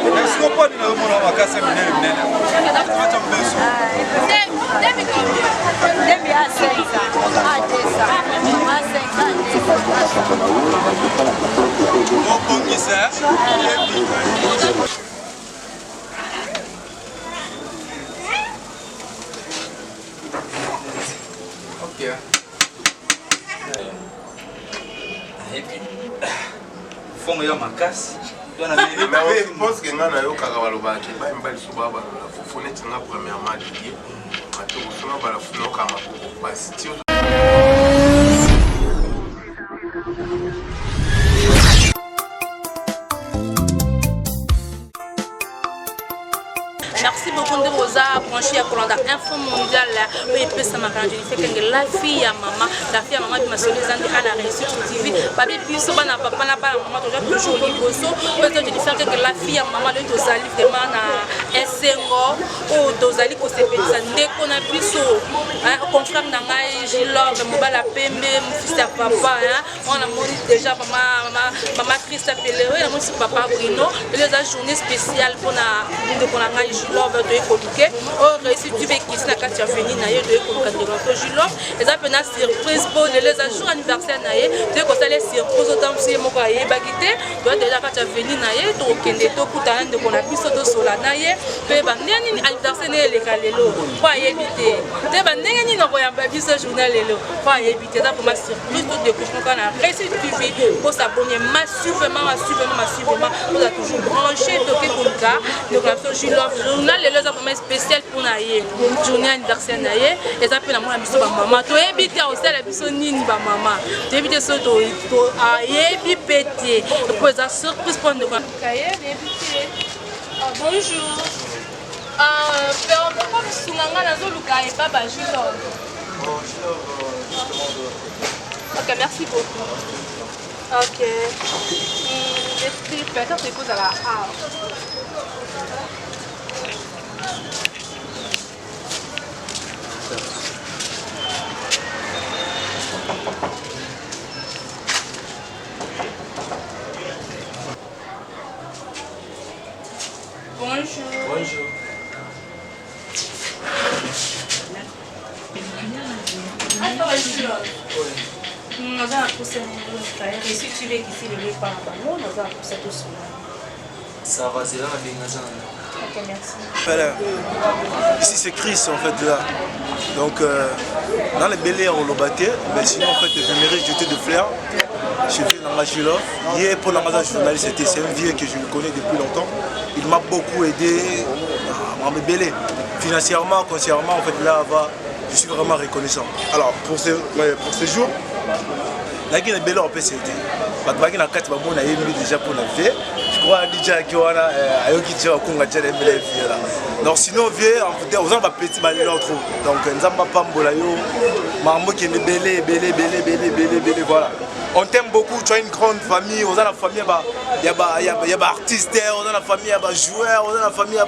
Est-ce qu'on peut dire que on va casser le nez? Fongo ya makasi dona mele mais je pense que ngana yo kaka balobaki ba mbali soba ba fofone tinga premièrement lié mato sona bala funo kama ko basi tio. Merci beaucoup de Rosa branché à Colanda Info Mondial. Oui, puis ça m'a rendu fait que la fille à maman qui m'a sonné elle a réussi sur TV. Babi puis ça na papa na pas maman toujours liboso. Peut-être je dis faire que la fille à maman le tozali vraiment na esengo ou tozali ko se pensa ndeko na biso. Confrère na ngai Gilove mobala pembe mon fils à papa on a moni déjà maman Christ appelé oui mon papa Bruno les journée spéciale pour na ndeko na ngai Gilove de écoliquer oh réussi tu veux qui na katia fini na ye de écoliquer de Gilove et ça pena surprise pour les jours anniversaire na ye tu ko sala surprise autant si moko aye bagité doit déjà katia fini na ye to kende to kutana ndeko na biso to sola na ye pe ba nani anniversaire ne le kalelo po ayebité te ba nani na koyamba biso journal lelo po ayebité ça pour ma surprise tout de couche kana réussi tu veux pour s'abonner massivement vous a toujours branché toqué comme ça donc la Gilove journal les autres spécial pour naie journée anniversaire naie et ça peut la moi biso ba maman to ebité aussi la biso nini ba maman to ebité so to ayebi pété pour ça surprise pour nous bonjour pero pourquoi sunanga nazo luka et pas ba Gilove ok merci beaucoup ok peut-être c'est cause à la Bonjour. Bonjour. Nous avons poussé et si tu veux qu'ici le lait par nous avons poussé tout cela. Ça va, c'est là la bingazan. Ok, merci. Voilà. Ici c'est Chris en fait là. Donc dans les Bel Air on l'a battu, mais sinon en fait je mérite jeter de fleurs. Je suis dans la Gilove. Hier pour la journaliste, c'est un vieux que je le connais depuis longtemps. Il m'a beaucoup aidé à me bêler. Financièrement, concernant en fait là je suis vraiment reconnaissant. Alors pour ce jour, la Guinée Bel Air on peut s'aider. Parce que la carte on a émis déjà pour la vie. Je crois déjà qu'il y a Ayoki Dja Konga Dja Dembele là. Donc sinon vieux en fait aux gens va petit mal l'autre. Donc Nzamba Pambola yo Mambo qui est belé voilà. On t'aime beaucoup, tu as une grande famille, on a la famille, il y a artistes, on a la famille, il y a joueurs, on a la famille,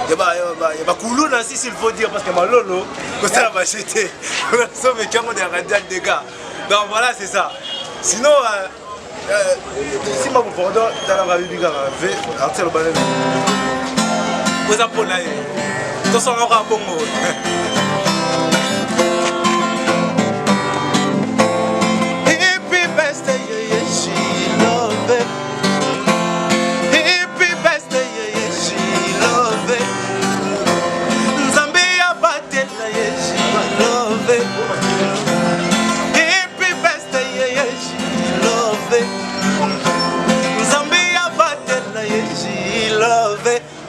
il y a Koulou aussi s'il faut dire parce que ma lolo, comme ça va acheter. On a sauvé quand on est radial des gars. Donc voilà, c'est ça. Sinon, si ma vous dans la vie du gars, article banane. Vous avez pour là, tout ça on aura bon mot.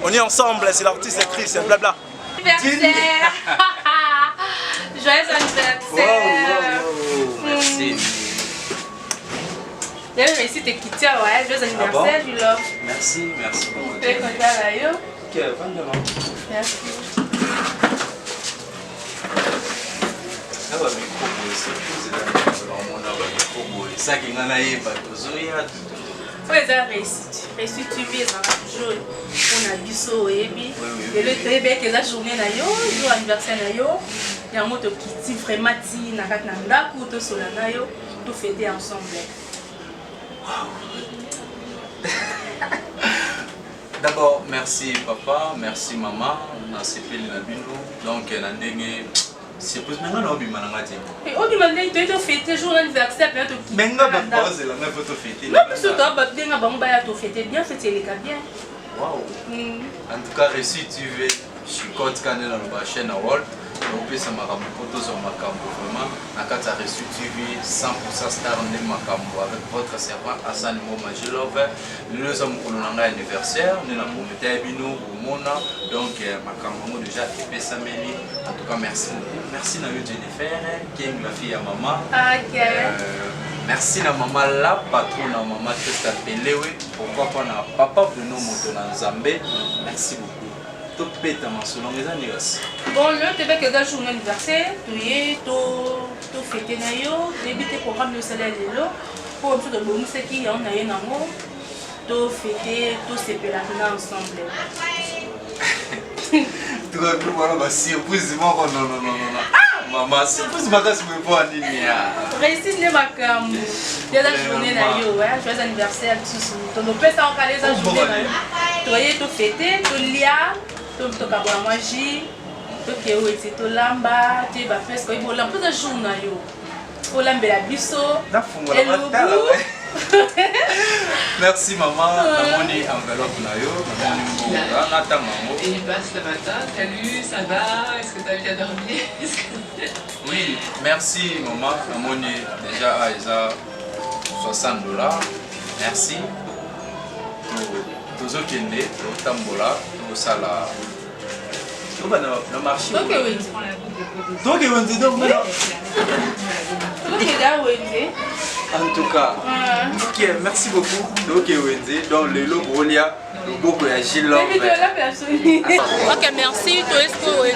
On est ensemble, c'est l'artiste écrit, c'est blabla. Anniversaire. Joyeux anniversaire. Merci. Merci t'es quitté, ouais. Joyeux anniversaire, Gilove. Merci beaucoup. Tu es content là, yo? Ok, vraiment. Merci. Ah bah, c'est ça qui m'a naïf, oui, ça réussit. Réussit, tu vis, ça va toujours. On a biso et puis le très bien que la journée na yo, jour anniversaire na yo, il y a un mot qui vraiment ti na kat na ndaku to sola na yo, tout fêter ensemble. D'abord, merci papa, merci maman, na sepeli na bino. Donc na ndenge c'est plus maintenant na obi mananga ti. Et obi mananga tu es fêter jour d'anniversaire peut être. Menga ba pause la na photo fêter. Non, plus toi ba denga ba mba ya to fêter bien fêter les cas bien. Waouh. En tout cas, reçu TV, je suis content quand dans la chaîne World. Donc ça m'a ramené photos sur ma cambo vraiment. Quand tu as reçu TV 100% star de ma cambo avec votre servant Hassan Moma Jilove. Nous sommes pour notre anniversaire. Nous avons promis à Bino au Mona. Donc ma cambo déjà et Sameli. En tout cas merci beaucoup. Merci à Jennifer qui est la fille à maman. Ok. Merci à maman la patronne à maman Testa Pelewe. Pourquoi pas na papa de nos motos dans Zambé. Merci beaucoup. Bon, le Tébé qui a jour d'anniversaire, tu es tout fêté na yo, débuter programme de salaire de l'eau, pour tout de bon ce qui en a eu nango, tout fêter, tout se pélager ensemble. Tu vas plus voir la surprise, non. Maman, surprise, ma casse me voit en ligne. Réussite les macam. Il y a la journée na yo, joyeux anniversaire, tout ça. Tu ne peux pas en caler la journée na yo. Tu es tout fêté, tout lia. Tu as manger, tu as lamba, tu as fait ce que tu as fait de jour. Tu as fait la bisso. Merci maman, maman est enveloppe na yo, et il passe le matin, salut, ça va, est-ce que tu as bien dormi? Oui, merci maman, maman est déjà à Isa $60. Merci. Tous ceux qui ont été au Tambola, au Sala. On va dans le marché. Donc, en tout cas, merci beaucoup. Donc, le logo, il y a le logo de Gilles. Ok, merci. Tu es ce que vous avez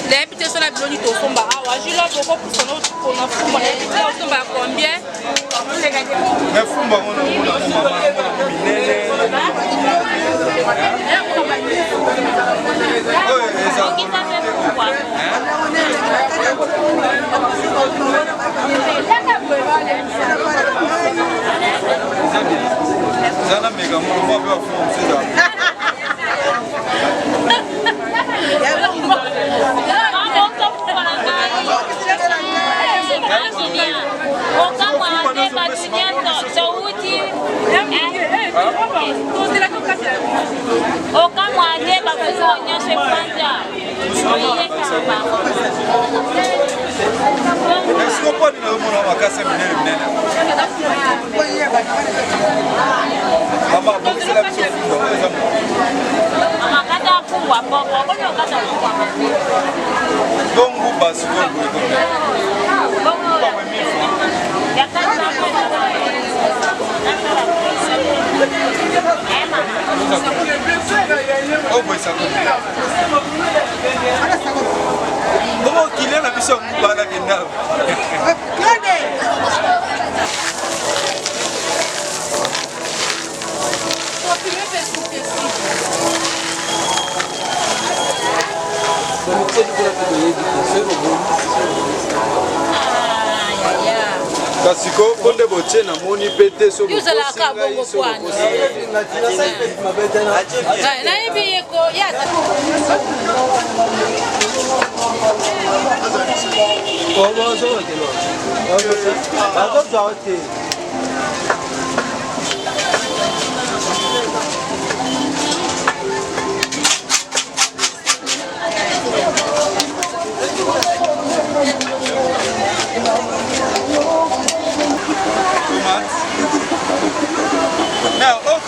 les petits sont la blonde au fond bas. Je l'ai beaucoup pour son autre pour notre fond. Les petits sont bas combien? Mais fou, est-ce qu'on peut dire que la casse est minée? Comment qu'il est la mission par la guinée? Kasiko konde boche na moni pete so Yuza la ka bongo kwani. Na hivi yeko ya. Comment ça va kelo? Bazo zaote.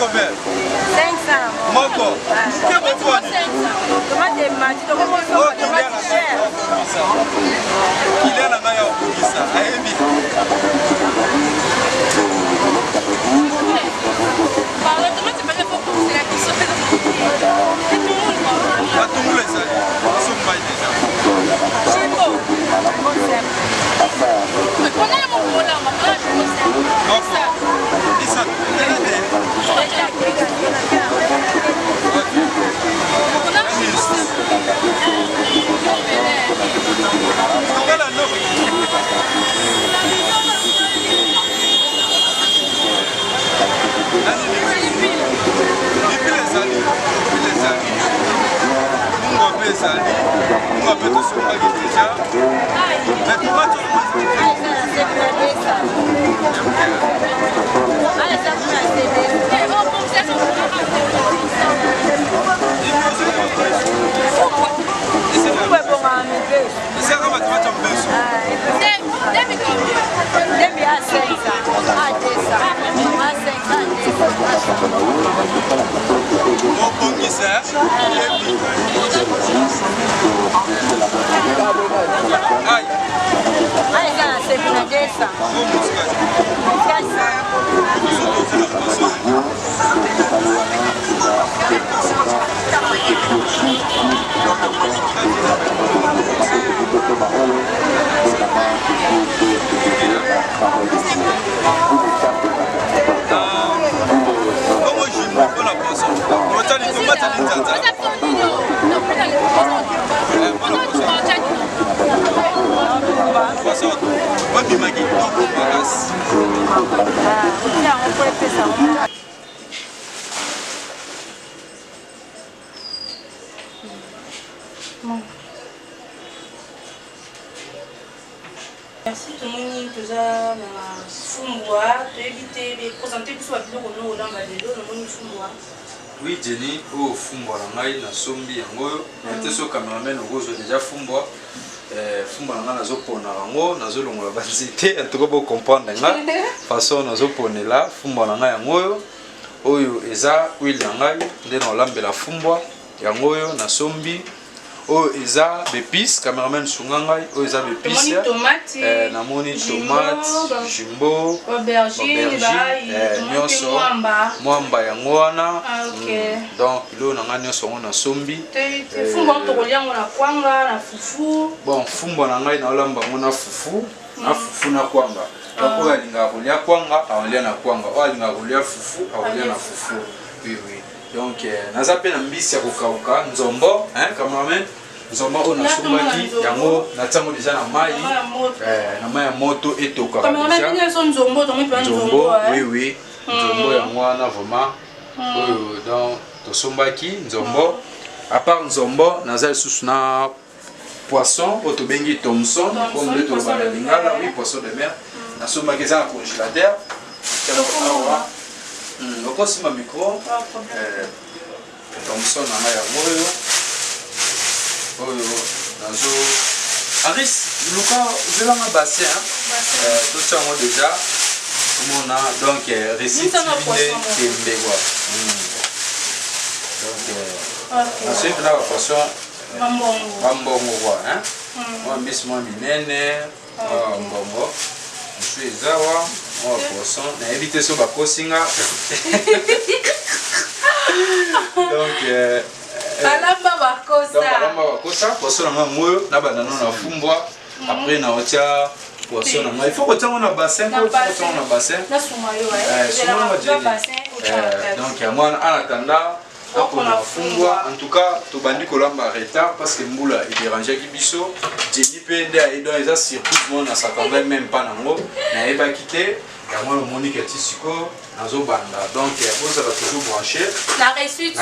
combien? 500. Moko. Que bon toi? Tomate mati, tomate cher. Il est la maille au Kisa. Aïe. Merci tout le monde qui a évité de présenter tout ce que nous avons oui, Jenny, au Fumbo Langai, na Sombi Yango, mais ce cameraman au rose déjà Fumbo, Fumbo Langa na Zopona Rango, na Zolongo la Banzité, en tout cas pour comprendre là, façon na Zopone là, Fumbo Langa Yango, Oyo Eza, Will Langai, de dans l'ambe la Fumbo, Yango na Sombi. Oh, Eza bepis, cameraman Sungangai, oh Eza bepis, namoni tomate, jimbo, aubergine, nyonso, mwamba yango wana. Donc lo nanga nyonso na sombi. Fumbo tokolia na kwanga na fufu. Bon, fumbo nangai na olamba ngona fufu, na fufu na kwanga. Donc oyo alinga kolia kwanga, aolia na kwanga. Oyo alinga kolia fufu, aolia na fufu. Oui oui. Donc naza pe na mbisi ya kokauka nzombo, hein cameraman. Nzombo on a sombaki yango na tango déjà na mai ya moto etoka déjà. Nzombo oui oui. Nzombo yango na vraiment donc to sombaki nzombo. À part nzombo naza sous na poisson auto bengi Thomson comme le to ba lingala oui poisson de mer. Na sombaki za congélateur. Aussi ma micro, Thomson na ya moyo, oyo nazo. Aris, Luca, je l'ai en bassin, tout ça moi déjà, on a donc récit de Mbegwa. Donc, ensuite on a la poisson, Bambongo, hein, moi bis moi minene, Bambongo, je suis Zawa. Oh, poisson, on a évité ce bakosinga. Donc, Alamba bakosa, poisson na moyo, na banana na fumbwa. Après na otia poisson na. Il faut que tu aies un bassin, il faut que tu aies un bassin. Na sumayo, donc moi en attendant en tout cas, tu bandi kolamba retard parce que Mboula est dérangé qui biso. Jenny Pende a aidé les surtout moi na s'attendait même pas nango. Na eba quitté. Et moi le Monique Tissiko nazo banda. Donc ça va toujours brancher. La reçu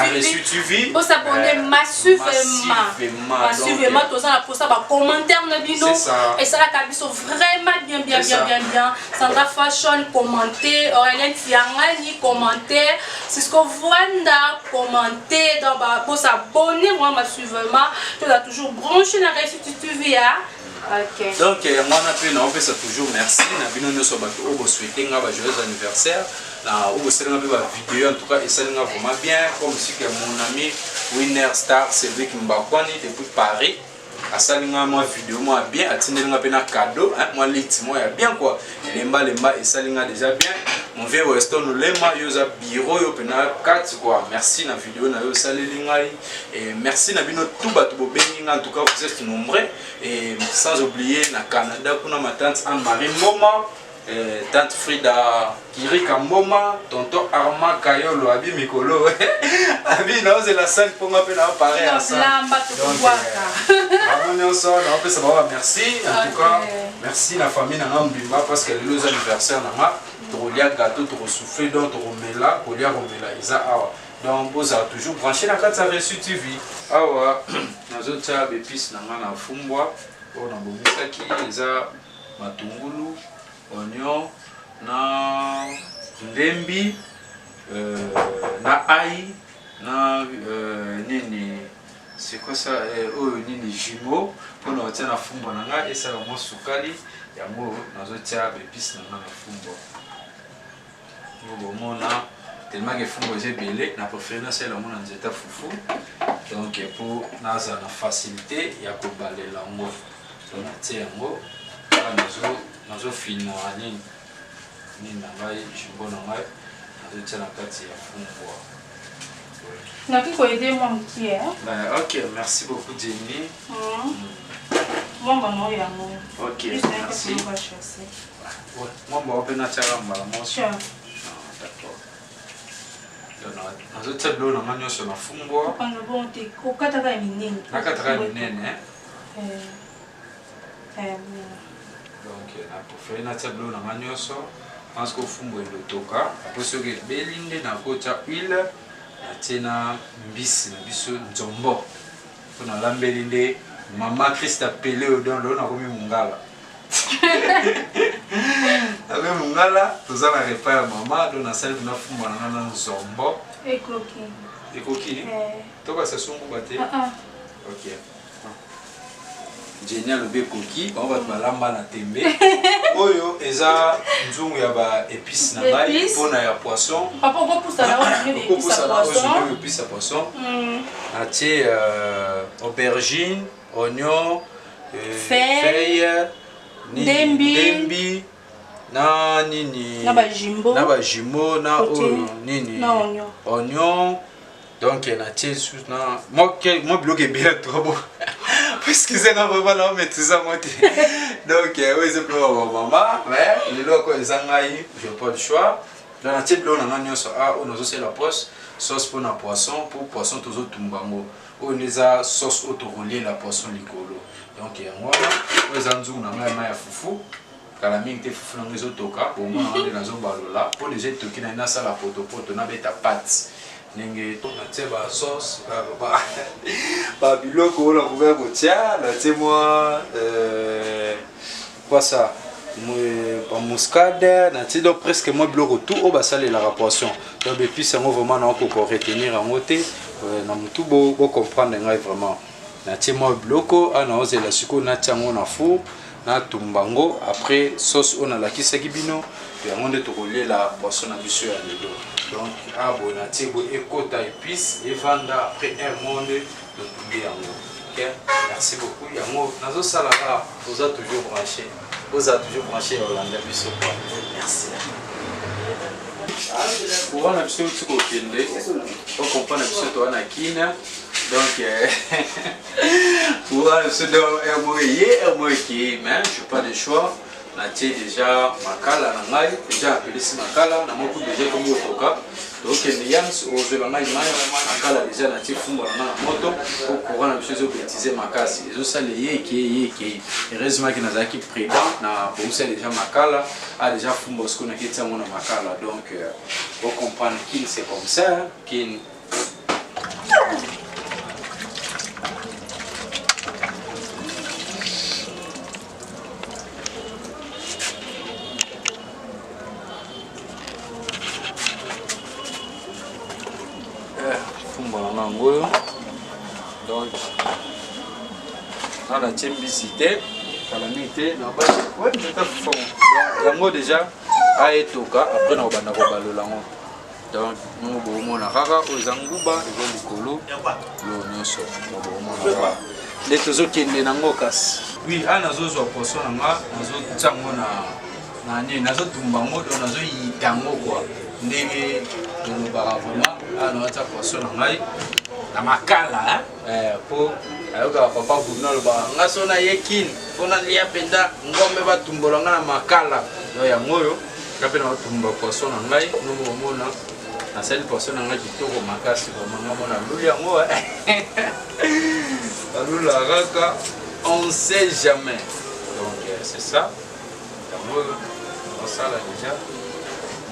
tu vis. Pour s'abonner massivement. Massivement tout ça pour ça ba commentaire na bino. Et ça la biso vraiment bien. Sandra Fashion commenter, Aurélien Tiangani commenter, Cisco Vanda commenter donc pour s'abonner moi massivement. Tu dois toujours brancher la reçu tu vis. Okay. Donc, moi, on fait ça toujours. Merci. Nous sommes souhaité un joyeux anniversaire. On fait une vidéo en tout cas et ça va vraiment bien. Comme si que mon ami Winner Star, c'est lui qui m'a connu depuis Paris. À ça, moi vidéo moi bien. Attendez, on a un cadeau. Moi, moi bien quoi. Lemba et ça déjà bien. Mon vieux Weston nous lema yoza bureau yo pena 4 quoi. Merci na vidéo na yo salingai et merci na bino tout bato bobenga en tout cas vous êtes nombreux et sans oublier na Canada kuna ma tante Anne-Marie Moma, tante Frida Kirika Moma, tonton Arma Kayolo abi mikolo. Abi non c'est la salle pour moi pena parler ensemble. On peut savoir merci en tout cas. Merci la famille na Mbimba parce que les anniversaires na Tolia gâteau, tu souffler donc tu remela, Tolia remela, Isa awa. Donc vous avez toujours branché la carte à reçu TV. Awa, nous autres ça épices na fumbwa, on a bomisaki, Isa matungulu, oignon, na ndembi, na ail, na nini, c'est quoi ça? Oh nini jumeau, on a obtenu la fumbwa nanga et ça va moi soukali, yango nous autres ça épices na fumbwa. Tellement que fumbo est belé, na préféré c'est le monde en état foufou. Donc pour naza na facilité, il y a que balé lango. Donc tiens ngo, nazo nazofina nini na ngai jimbo na ngai nazotia na kati ya fumbwa. Ok, merci beaucoup Jenny. Ok, merci. Moi, je vais vous dire d'accord. Nazotia bilo na ngai nyonso na fumbwa. Nakataka minene. Donc, nakofai natia bilo na ngai nyonso. Parce que fumbwa elotoka. Après soki ebelinde nakotia huile. Natie na mbisi na biso nzombo. Mpona lambeli nde mama Christa Pele odondo nakomi mungala. Nakomi mungala toza na repas ya mama do nasali mpona fumbwa na nga na nzombo. Ekoki? Tokasa sungu bate? Ok. Jenny alobi ekoki, bango bato balamba na tembe. Oyo eza nzungu ya ba épices na ngai mpona ya poisson. Papa okopusa na oyo épices ya poisson. Natie aubergine, oignon, feuille, ndembi, na nini, na bajimbo, na nini, oignon. Donc natie sous na moi bloqué bien trop parce que c'est vraiment là maîtriser moi. Donc oui c'est pour maman mais les locaux ils angai j'ai pas le choix. Dans la type là on a nyonso on a aussi la sauce pour na poisson toujours tumbango. On les a sauce auto-roulée la poisson licolo. Donc moi les anzu na ma ya fufu kala mingi te fufu na ngezo toka au moins on na zo balola pour les gens qui na sala poto na beta pâte. Nenge natie ba sauce ba biloko on a couvert kotia natie moi quoi ça pas muscade natie donc presque moi biloko tout au basale la poisson donc depuis c'est moi vraiment na ko retenir en moté na mutu bo comprendre ngai vraiment natie moi biloko ana oze la siko natia ngo na four na tumbango après sauce on a la kisaki bino et on de tourner la poisson na biso ya lelo. Donc, bon, natie bo ekota épices et vanda après un monde de tomber en haut. Ok, merci beaucoup. Yango, nazo salaka, vous a toujours branché Hollande biso. Merci. Pour on a biso tout kokende, on comprend biso to na kina. Donc, pour on a biso do mais je pas de choix. Natie déjà makala na ngai déjà appelé si makala na moko déjà comme otoka donc les yams ozela ngai makala déjà natie fumba na moto pour courant na biso bêtiser makasi ezo sale yeke heureusement que nazaki prudent na bonsa déjà makala a déjà fumba ce qu'on a quitté mon makala donc pour comprendre qu'il c'est comme ça qu'il donc on a tiembisité calamité na ba ouais c'est fond yango déjà a etoka après na banda ko balolango donc nous bomo na kaka ozanguba ezo likolo yo nyoso bomo les tozo kende na ngokas oui ana zozo poisson na nazo tsango na nini nazo tumbango do nazo yitango quoi ndenge de vraiment ana acha poisson na ngai na makala po ayoka papa bunalo ba ngaso na yekin pona lia penda ngombe batumbola na makala yo ya ngoyo kape na tumbo poisson na ngai no mona na sel poisson na ngai kitoko makasi ko manga mona lulia ngo alula raka on sait jamais donc c'est ça on ça là déjà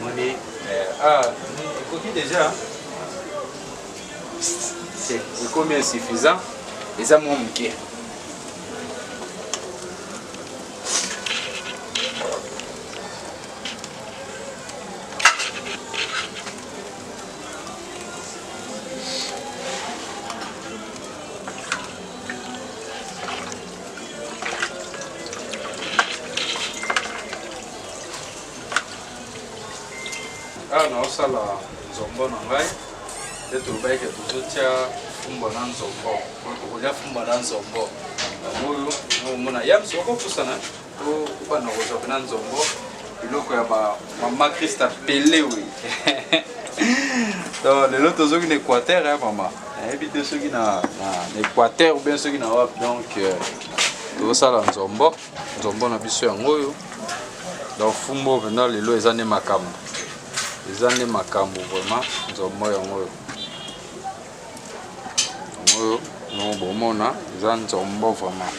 moni coquille déjà c'est combien suffisant les amants mouqués na osala nzombo na ngai te tobayeke tozotia fumba na nzombo tokolia fumba na nzombo oyo omona ya mso okopusana bana kozwa pena nzombo biloko ya mama Christa Pelé oui. Donc lelo tozoki na Équateur hein mama. Nayebi te soki na Équateur ou bien soki na wapi donc tozosala nzombo na biso yango oyo. Donc fumbo pena lelo eza ne makambo. Eza ne makambo vraiment nzombo yango oyo. Oyo no bomona eza nzombo vraiment.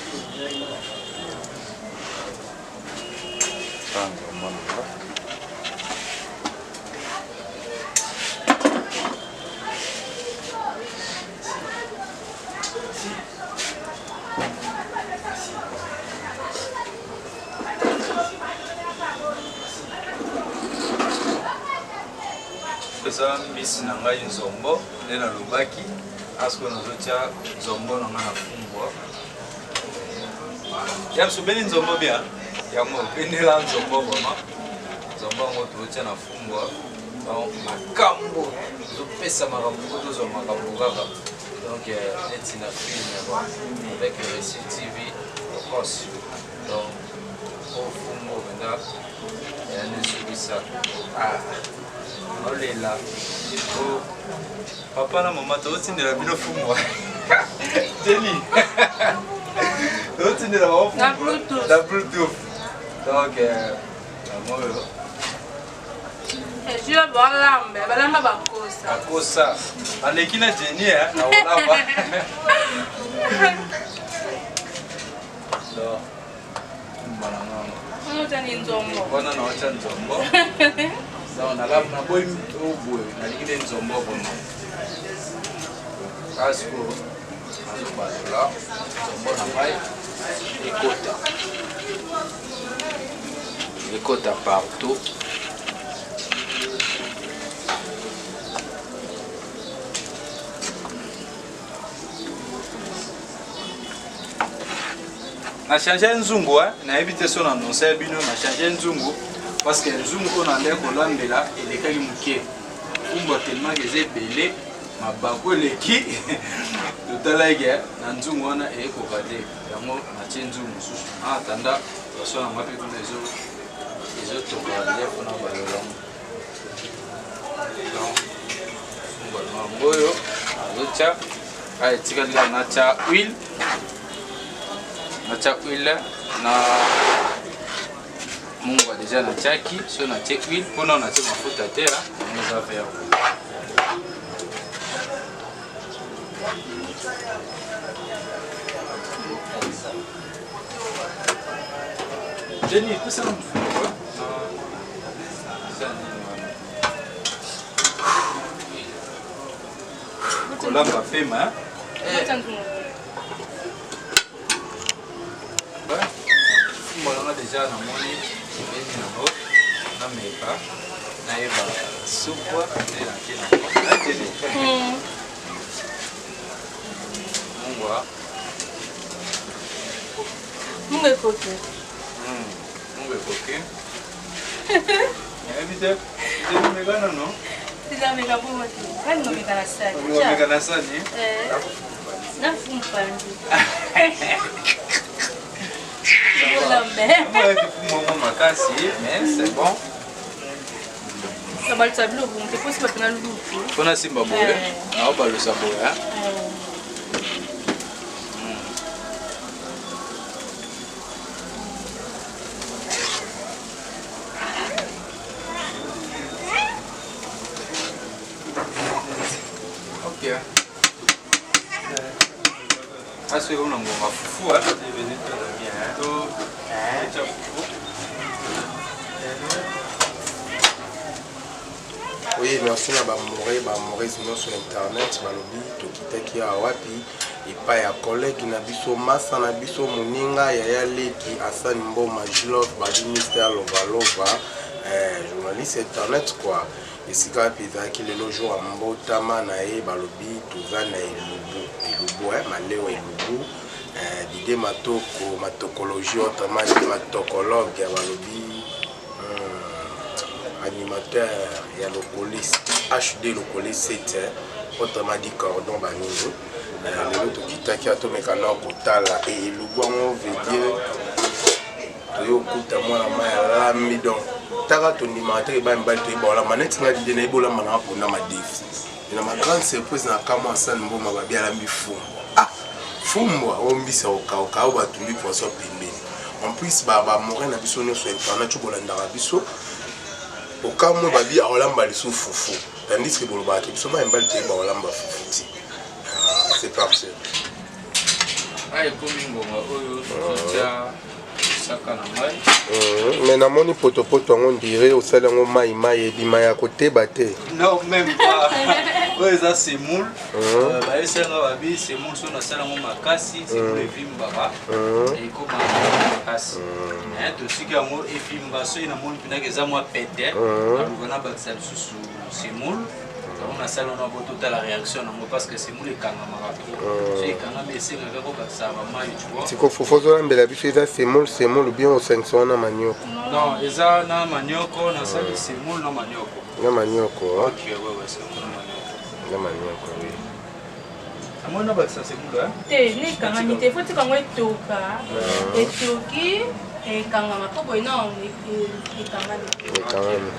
Pesa mbisi na ngai nzombo nde nalobaki asko nazotia nzombo na ngai na fumbwa ya sobeni nzombo bia yango pendela nzombo vraiment nzombo yango tozotia na fumbwa donc makambo tozopesa makambo tozwa makambo kaka donc neti na film avec Récit TV okos donc au fumbwa penda yanesukisa olela papa na mama tozotindela bino fumbwa teli tozotindela na bluetooth donc amoyo ejio balambe balamba bakosa aleki na jeni na olamba donc wana na wacha nzombo na boy oboy nalikile nzombo bono asko azobalola nzombo na ngai ekota partout na changer nzungu nayebi te so na annonce bino na changer nzungu parce que nzungu on a l'air kolambela elekaki muke fumba tellement que c'est belé mabako eleki totalaki na nzungu wana ekoka te yango natie nzungu mosusu atanda baso na mape kuna ezotoka lefo na balolongo fumba nango oyo azotia etikali natia huile na mungu déjà na tiaki so na tie huile pona na tie mafuta te on va faire Jenny tout ça kolamba pema Moi déjà na moni beni na bo na meka na eba soupe de la kina mungwa mungu ekoke evite de mega no Tila mega bo mati kan no mega na sani mega na sani na fumpandi mais c'est bon. Ça va le tableau, bon, c'est possible que nous le on a simba boye. Ah, on va le savoir. Ok. Ah, c'est on a un fou, hein. Oui, merci na bamoresi nyonso na internet balobi tokitaki awapi epai ya kolege na biso masa na biso moninga yaya leki asani mboma jilov badi mystère lovalova journaliste internet quoi esika wapi ezalaki lelo jour ya mbotama na ye balobi toza na elubu maleo elubu dide matokologie autrement matokologue balobi animateur ya Locolis HD Locolis 7 autrement dit cordon banini lelo tokitaki atomeka na kotala elubu yango veut dire toyo kuta mwana maya lambi donc taka tondima te ba mbali to ibola maneti nga dide na ibola mana pona ma défi na ma grande surprise na kama sana mboma ba bia lambi fumbwa ombisa okauka ba tumbi poisson pembeni en plus ba morin na biso nyonso internet tu bolanda biso okamwe ba bia olamba lisu fufu tandis que boloba te biso ba mbali te ba olamba fufu ti c'est parfait. Aïe, comme une bombe, mais na moni poto on dirait au salon mai et bimaya côté baté. Non, même pas. Ouais, ça c'est moule. Bah, c'est un babi, c'est moule sur la salle en makasi, c'est pour les films baba. Et comme makasi. Mais tout ce qui a moule et film basso, il y a moule qui n'a que ça moi pété. On a battu ça sous c'est moule. On a salon on a toute la réaction parce que c'est moule et quand on a c'est quand on essaie de faire ça va mal tu vois. C'est qu'on faut faire la biche c'est moule bien au 500 na manioc. Non, eza na manioc na ça c'est moule na manioc. Na manioc. OK, ouais, c'est moule manioc. Na manioc, oui. Amona ba ça c'est moule hein? Te ni kanga ni te foti kanga etoka. Etoki et kanga makobo non et kanga ni. Et quand même.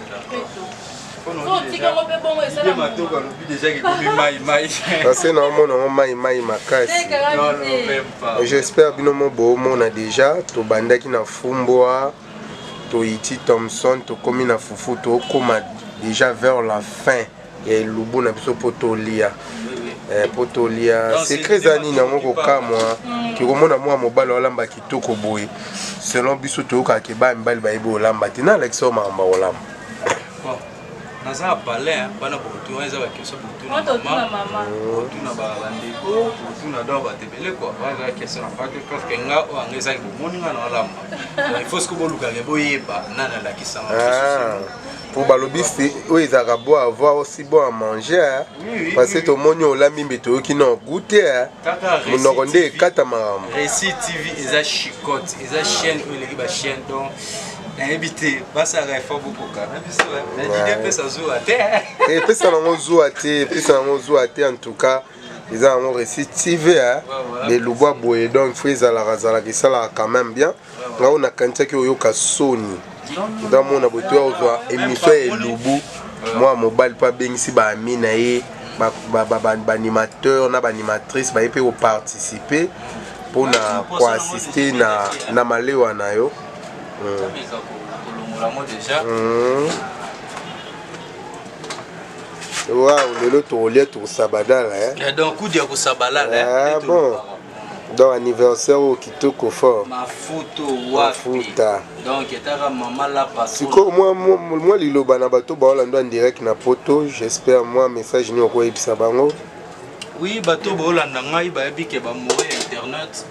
C'est normalement mai makasi. J'espère bien on a déjà to bandaki na fumbwa to iti Thompson to komi na fufu to koma déjà vers la fin et lubu na biso potolia. Potolia secret zani na ngoko kamwa ki komona mwa mobalo olamba kitoko boye selon biso to ka ke ba mbali ba ibo olamba tina Alexo mamba olamba. Naza balé bana beaucoup eza ba question beaucoup na mama beaucoup na ba bandeko beaucoup na do ba tebele quoi ba question na pas que nga o angeza ko moninga na olamba il faut ce que boluka ke boyeba nana la kisanga pour balobisi oui ça va boire avoir aussi bon à manger parce que tout monde olambi mbeto ki na goûter mon ronde kata maram Récit TV eza chicote eza chaîne où les ba chaîne donc invité basa réforme beaucoup quand même biso mais l'idée peut ça zo até et peut ça non zo até en tout cas ils ont un Récit TV les lobois boye donc frisa la razala qui ça là quand même bien là on a kantia ki oyoka soni dans mon aboto ozo émission et lubu moi mobile pas bengisi ba amina ye ba animateur na ba animatrice ba epé participer pour na quoi assister na malewa na yo. Waouh, le lot au lieu tout sabada là. Donc coup de sabala là. Ah bon. Donc anniversaire au kitoko fort. Ma photo wapi. Donc etara maman là parce que moi liloba na bato ba olando en direct na poto, j'espère moi message ni ko ebisa bango. Oui, bateau bolanda ngai ba yebi ke ba mourir internet.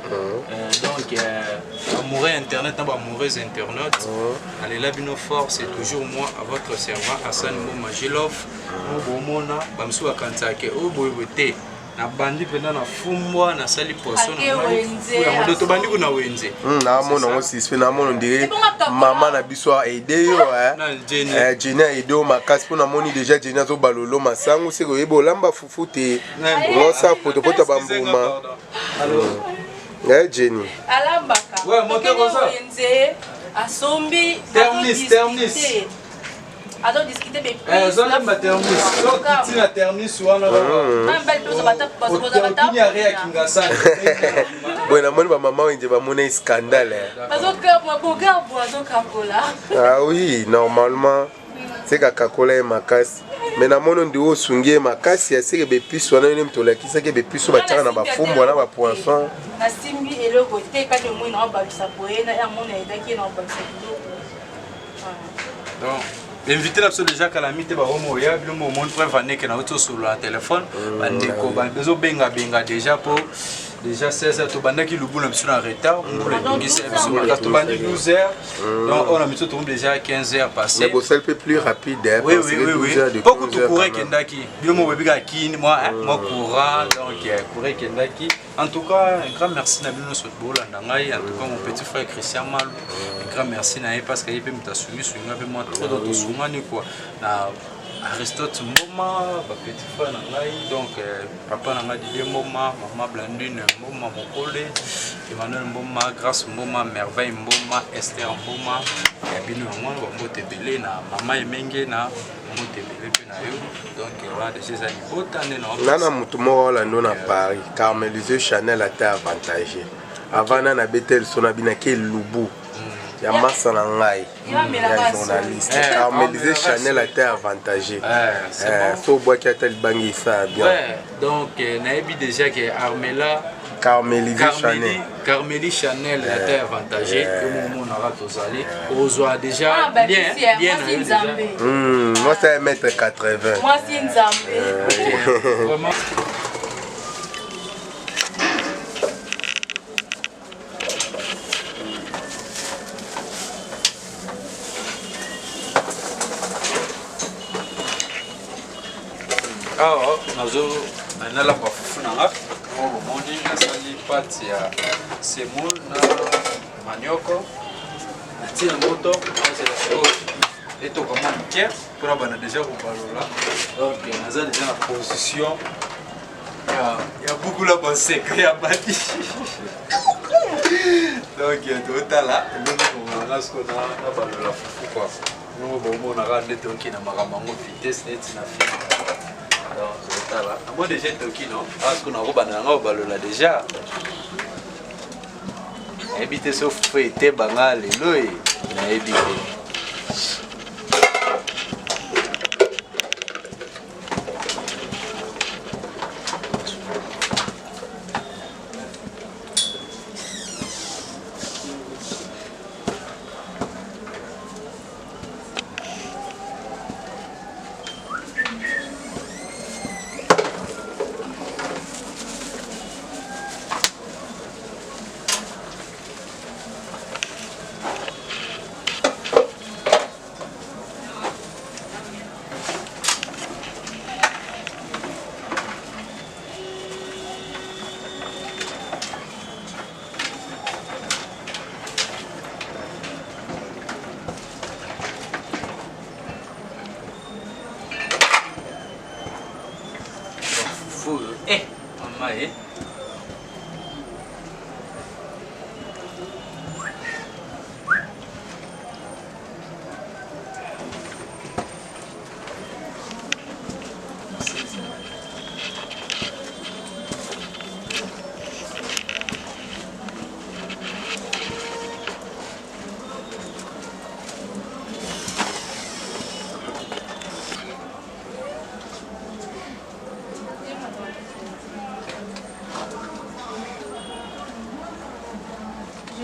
Donc ba mourir internet na ba mourir internet. Allez là bino fort, c'est toujours moi à votre servant Hassan Momajilov. Mo bomona ba msu bakanta ke o boyete. Na bandi pena na fumbwa na sali poisson na ya moto bandi kuna wenze. Na mona ngo sispe na mona ndire maman na biso a aider yo Jenny a aider o makasi pona moni déjà Jenny zo balolo masangu seko yebo lamba fufu te. Ngosa poto bambuma. Jenny. Alambaka. Ouais, moto koza. Wenze asombi terminus. Alors discuter des prix. Zone ma terminus. Donc tu na terminus wana ba. Même belle chose bata parce que bata. Ni area kingasa. Bon na moni ba maman wenje ba mona scandale. Parce que moi boga boazo kakola. Ah oui, normalement c'est kakola makasi. Mais na mono ndi osungie makasi ya seke be piso wana ne mtola kisake be piso ba tara na ba fumbo na ba poisson. Na simbi eloko te ka de moi na ba bisapoe na ya mona edaki na ba bisapoe. Donc invité l'absolu déjà calamité ba homo ya bilo mo mon preuve ané que na auto sur le téléphone bandeko ba bezo benga déjà pour déjà 16h to bandaki lubu na biso na retard on voulait ngisa biso na to bandi 12h donc on a mis tout déjà 15h passé mais c'est un peu plus rapide oui beaucoup de courir kendaki bilo mo webika kini moi courant donc courir kendaki en tout cas un grand merci na bino so bolanda ngai en tout cas mon petit frère Christian Malou un grand merci na parce que il peut m'tasumi swinga pe moi trop d'autres sungani quoi na Aristote Mboma, petit frère Nangai, donc papa Nangai Didier Mboma, maman Blandine Mboma Mokole, Emmanuel Mboma, Grâce Mboma, Merveille Mboma, Esther Mboma, Yabino Mboma, Mbote Belé, na Mama Emenge, na Mbote Belé, na yo. Donc voilà, de ces années, autant de noms. Nana Moutumo, la non à Paris, Carmelisé Chanel a été avantagé. Avant, on a Betel, son habit quel Loubou. Il y a Massa Nangai, il y a journaliste. Carmelisé Chanel a été avantagé. So bois qui a tel bangé ça bien. Ouais, donc Naïbi déjà que Armela. Carmelisé Chanel. Carmélie Chanel a été avantagé. Que mon aura tous allé. Ozoa déjà. Bien, bien. Moi, c'est 1m80. Moi, c'est une Zambé. Vraiment. Alors, nous allons faire une pâte ya semoule na manioko. Natia moto, et tout comme un pour avoir déjà au balola. Donc, nous allons déjà en position. Il y a beaucoup de pensée qu'il y a bâti. Donc, il y a tout là. Nous avons ce qu'on a balola fou quoi. Nous avons regardé tout qui n'a pas vitesse net na fin. Moi déjà toki non parce qu'on a rebananga au balola déjà habité sauf fait banga lelo et na habité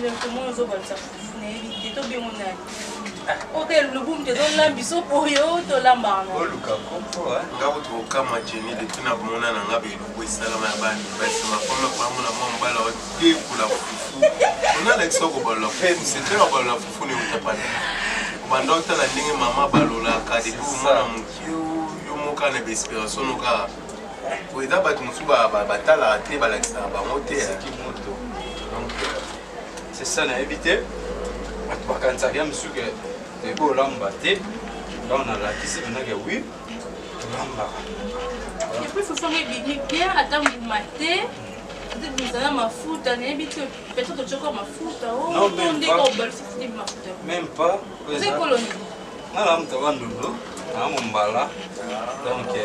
maman comment on va ça éviter to bien on a OK le boom te donne l'ambition pour yo to la marne oh luka kompo ngabo to kama jeni de tuna mona na ngabe luko salama ya bani basi makoma kwa mona mbala wa te kula fufu on a l'exo ko balola c'est très balola fufu ni utapana bando tala ndenge mama balola ka de ko mona mukio yo moka na inspiration ka ko ida batu musuba batala te balakisa ba mote moto donc c'est ça à éviter. Quand ça vient, monsieur, que les beaux lambatés, là on a la qui c'est maintenant que oui, lamba. Et puis il faut faire bien attendre vous mater. Vous avez ma foute, peut-être que tu as ma foute. Non, même pas. C'est colonie. Non, là, on va nous on mbala. Donc,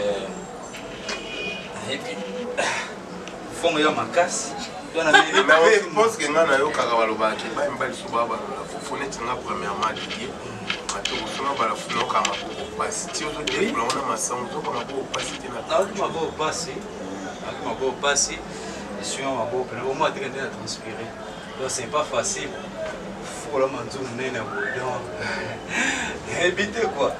et puis, faut me ma casse. Mais je pense que nous avons un fufu net na premièrement lié matoko sona bala funa kama ko pasi ti ozo de kula ona masango to kama ko pasi tena na ko mabo pasi et sur mabo pele au moins tena transpirer donc c'est pas facile faut la manzo nene donc éviter quoi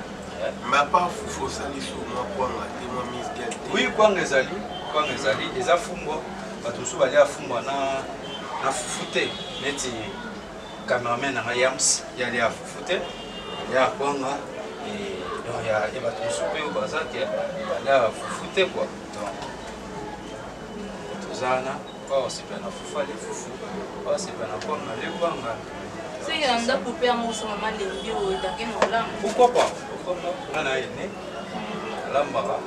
mais pas fufu sali so moi kwanga te moi mise gel oui kwanga ezali eza fumbo bato so bali afumba na fufute neti cameraman na Yams yali afufute ya kwanga et donc ya bato so pe au bazar que bali afufute quoi donc tozana pas aussi bien na fufa les fufu pas aussi bien na kwanga les kwanga c'est un da pour perdre mon maman les bio et d'ailleurs on l'a pourquoi pas on a né lambara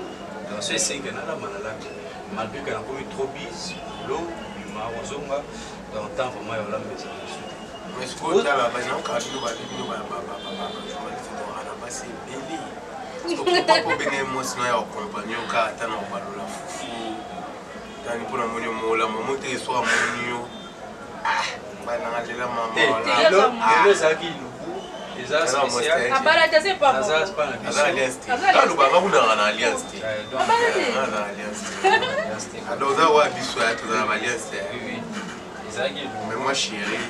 donc c'est 5 na la malgré que na komi trop bis l'eau ma wazonga Donc, tant vraiment, il y a la maison. Mais ce qu'on a là, par exemple, quand nous allons c'est belé. Donc, pour bénéficer moi, sinon, il y a un compagnon qui attend au ballon la foufou. Dans le point de la maman, tu es soit mon ah, bah, non, j'ai la maman. Les aguilles, les as spéciales. Ah, bah, là, c'est pas bon. C'est pas la alliance. Ah, nous avons une alliance. Donc, alors, ça va bien sûr, tu as alliance. oui, les aguilles. Mais moi, chérie.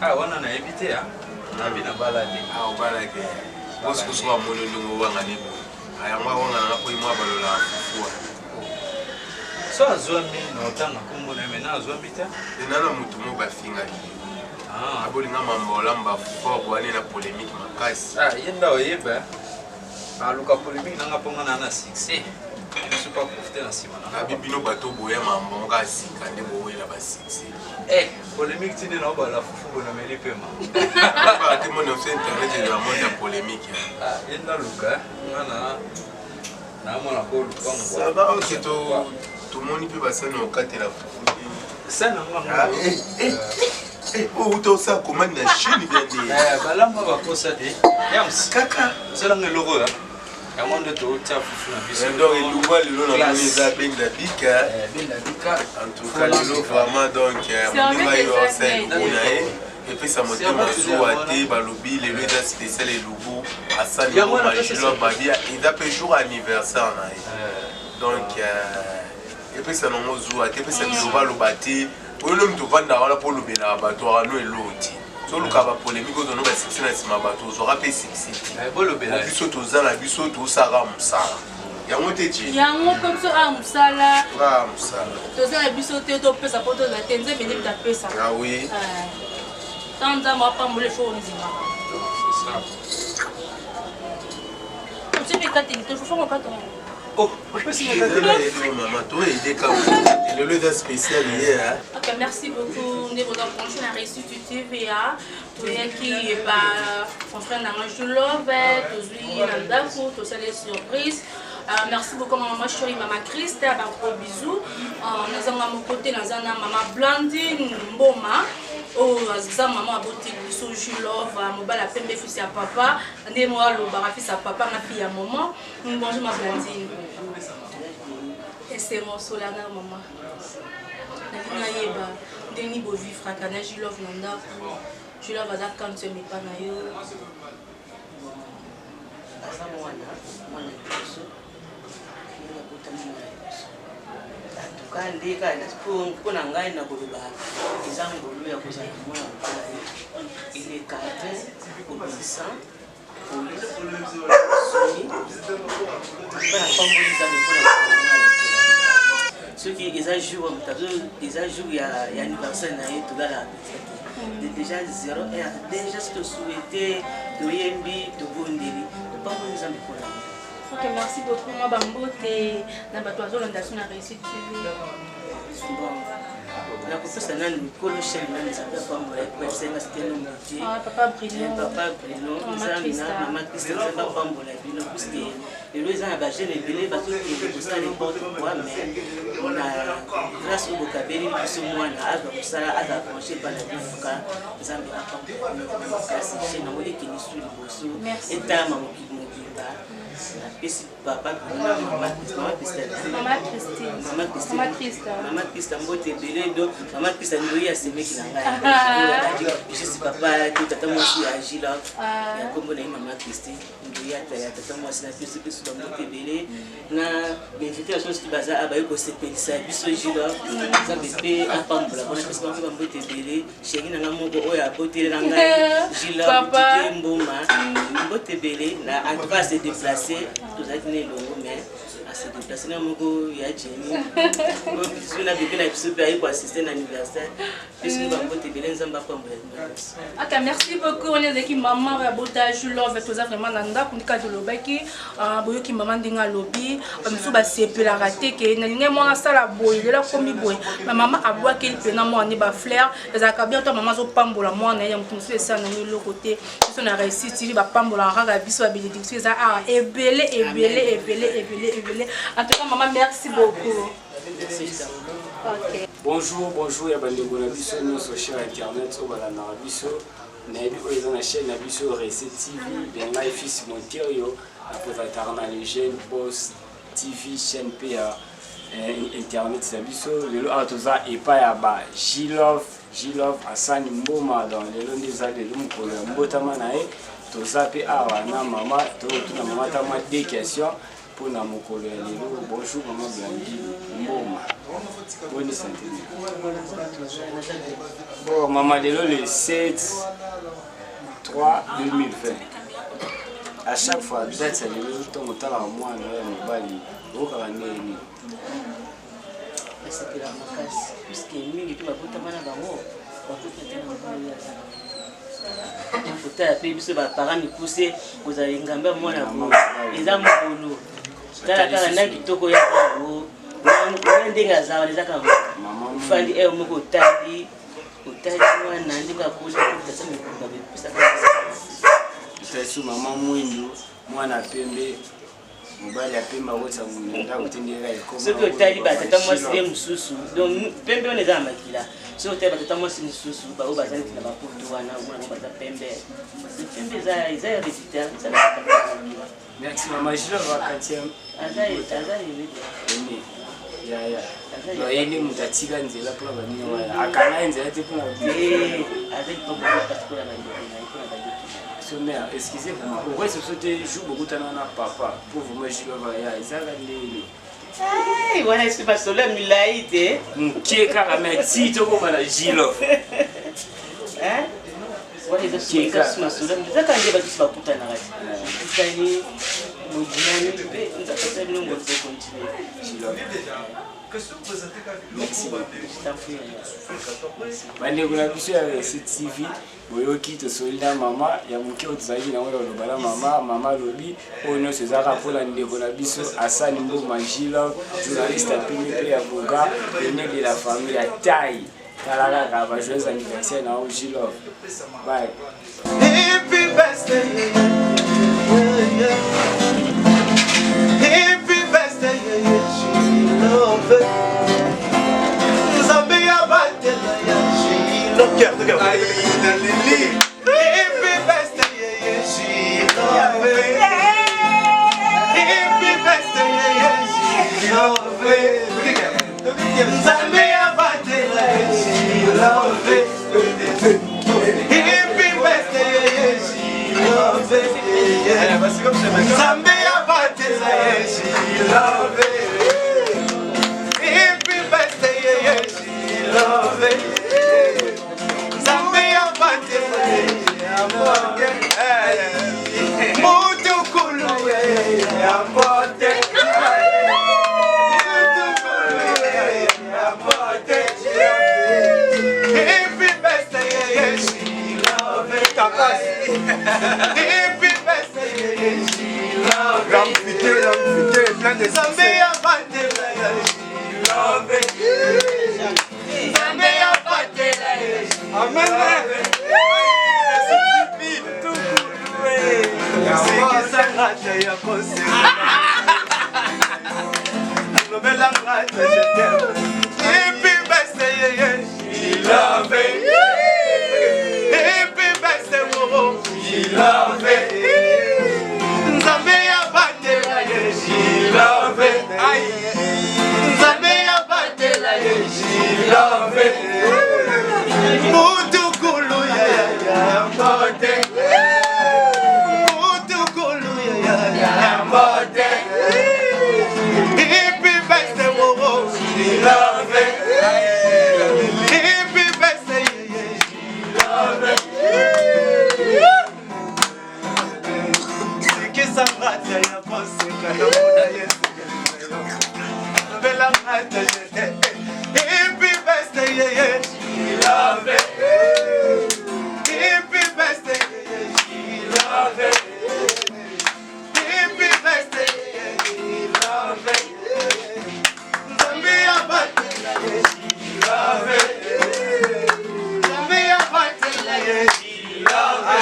Ah, on en a évité, hein. On a bien baladé. Ah, on va la guerre. Parce que soit mon nom, on va aller. Ah, moi, on a un peu moins de la foufou. Soit Zombie, non, tant qu'on a maintenant Zombie. Et non, mon tout va finir. Ah, bon, on a fort pour aller la polémique. Ah, il y a un peu. Ah, le cas polémique, on a pas un succès. Je ne suis pas profité dans ce moment. Ah, bibino bateau boya maman, kasi, quand on est boya là-bas, c'est. Eh, polémique, tu n'es pas la foufou, on a mis les paiements. Ah, tout le monde sur internet, il y a un monde de polémique. Ah, il y a un cas, on a ça va, ok, tout le monde peut passer dans le cadre de la foufou. Ça, non, oh, où t'as ça, comment la Chine vient de. Bah là, on va constater. Yams, Kaka. c'est là que l'heureux. Il y a un monde de tout, tu as foufou dans la vie. Donc, il doit le nom de Ben Dabika. En tout cas, le vraiment, donc, on va y avoir et puis ça m'a été souhaité, balobi, les leaders spéciaux et logo, à San Diego, Babia, il a fait jour anniversaire. Donc, et puis ça nous a souhaité, et puis ça nous a lobaté. Pour nous, nous avons pour le bateau, nous et l'autre. Sur le cas de polémique, nous avons 6 bateaux, nous avons fait 6. Nous avons fait tout ça, nous avons fait ça. Il y a un autre il y a un comme ça à Moussala. Ah, Moussala. Tu as vu sauter, tu peux s'apporter la tête, mais tu as fait ça. Ah oui. Tant que moi, pas me le faut, on dit. Tu sais, quand tu fais mon carton. Oh, on peut s'y mettre. Maman, toi, il est comme le leader spécial hier. Ok, merci beaucoup. Nous avons branché la restitutive et qui est mon frère Nange Love, tous les Nandakou, tous les surprises. Merci beaucoup maman chérie, maman Christ, gros bisous. Nous avons à mon côté, nous avons maman Blandine Mboma. Oh, ça maman a beauté biso Julov, mobile a pembe fils à papa, ndé moi le barafis à papa, ma fille à maman. Bonjour ma Blandine. Et c'est mon solana maman. Na yeba, ndeni bo vivre fracana Julov nanda. Julov a quand tu me pas na yo. Kandika pour nangai na kuluba izango lu ya kozala mwana mokala il est cadré obéissant poli soni bana pambolisa mpona soki eza jour mutazo eza jour ya anniversaire na ye tozala de déjà 0 heure déjà si tosouhaité toyembi tobondeli topambolisa mpona. Ok, merci beaucoup. Moi, Bambote, na batoizo l'ondation a réussi. Bon, la coupe ça n'a ni colo chez lui, ça peut pas mourir. C'est un c'était non métier. Papa Bruno. Papa Bruno, maman Christine, ça va pas mourir. Bruno, parce que les gens à Bagé les belés, parce que les ça les porte quoi, mais on a grâce au vocabulaire qui sont moins à donc ça a approché par la bouffka, les amis à pas. C'est chez nous qui nous suit le bosso. Et ta maman qui nous dit papa maman Christine mbote belé donc maman Christine ndoyi asemeki na ngai je sais papa tata mwasi agi là ya kombo na maman Christine ndoyi ya tata mwasi na biso biso mbote belé na invitation qui baza abaye ko sepelisa biso jila za bébé apambola bona parce que on mbote belé chéri na moko oyo abote na ngai jila mbote mboma mbote belé na en tout cas se déplacer tous les longs mais à se déplacer na moko ya Jenny biso na bébé na biso pe pour assister à l'anniversaire biso ba mbote belé nzamba pambola. Ok, merci beaucoup. On est équipe maman Rabota Julov tous vraiment nanda kunika de lobaki boyo ki maman dinga lobi biso ba sepela raté ke na linga mona sala boy de la komi boy ma maman abwa ke pena mo ani ba fleur ezaka bien to maman zo pambola mo na ya mutu so ça na le côté biso na réussite ti ba pambola ranga biso ba bénédiction ça ebele en tout cas maman merci beaucoup. Merci. Bonjour, ya bandeko na biso nyonso sur internet oyo balandaka biso nayebi oyo eza na chaîne na biso Recette TV benga efisi monte oyo nakozalaka na le jeune boss TV chaîne mpe ya internet na biso lelo awa toza epai ya ba Gilove Asani Mboma donc lelo nde eza lelo mokolo ya mbotama na ye toza mpe awa na mama totuna mama tama deux questions mpona mokolo ya lelo. Bonjour mama Blandi Mboma, bonne santé. Bon mama lelo le 7/3/2020 à chaque fois date ya lelo ntongo otalaka mwana ya mobali okaka ndeni basepela makasi puisque mingi to bakotama na bango kotala mpe biso baparent mikuse kozala engambe ya mwana bo eza mokolo tala kaka na kitoko ya bango na ndenge azala ezaka fandi eyo moko otali mwana ndenge akosa kotasa mikolo babepesaka itasu mama mwindu mwana pembe mobali ya pembe akotisa mwinda kotindela ekoma soki otali batata mwasi ye mosusu donc pembe wana eza na makila soki otali batata mwasi mosusu bao baza neti na bapoto wana omonango baza pembe pembe eza ya résultat merci mama Gilove wakati aza yende moto atika nzela mpona baninga wana akanga nzela te mpona aza lipokopasikona mère, excusez-moi, pourquoi ce sauté joue beaucoup de temps papa pour vous me Gilove ya ezala ndeni wana esi basolo ya milai te moke kaka merci tokoma na Gilove wana ezasusu masolo ezaka nde basusu bakutanaka esali modinani mpe nzakasa bilongo tokontinue merci bandeko na biso ya Recette TV boyoki tosoli na mama ya moke oyo tozalaki nango ya oloba na mama alobi oyo nyonso ezalaka mpona ndeko na biso Asani Mboma Gilove journaliste apimi mpe ya boga aîné de la famille ya taille tala kaka bajoyeux anniversaire na o Gilove bye. Happy birthday, happy birthday, Gilove. Zambia batela ya Gilove. Happy birthday, Gilove. Happy birthday, Gilove. Zambia batela ya Gilove. Happy birthday, Gilove. Zambia batela ya Gilove. Happy birthday, Gilove. Zambia batela ya Morte. Muito culo ya Morte. Happy birthday, Gilove. Happy birthday, Gilove. L'amphithéâtre, plein de Zambia batela ya Gilove. Zambia batela ya Gilove. Amen. Sikisangata ya kose. Novelangata je t'aime. Happy birthday, Gilove. Happy birthday, Momo. Gilove. Zambia batela ya Gilove. Zambia batela ya Gilove. Mutukulu ya Morte. Mutukulu ya Morte. Happy birthday, Momo. Gilove. Happy birthday, Gilove. Sikisangata ya koseka na mona yesu. Novelangata je t'aime. Happy birthday, Gilove. Happy birthday, Gilove. Happy birthday, Gilove. Zambia batela ya Gilove. Zambia batela ya Gilove.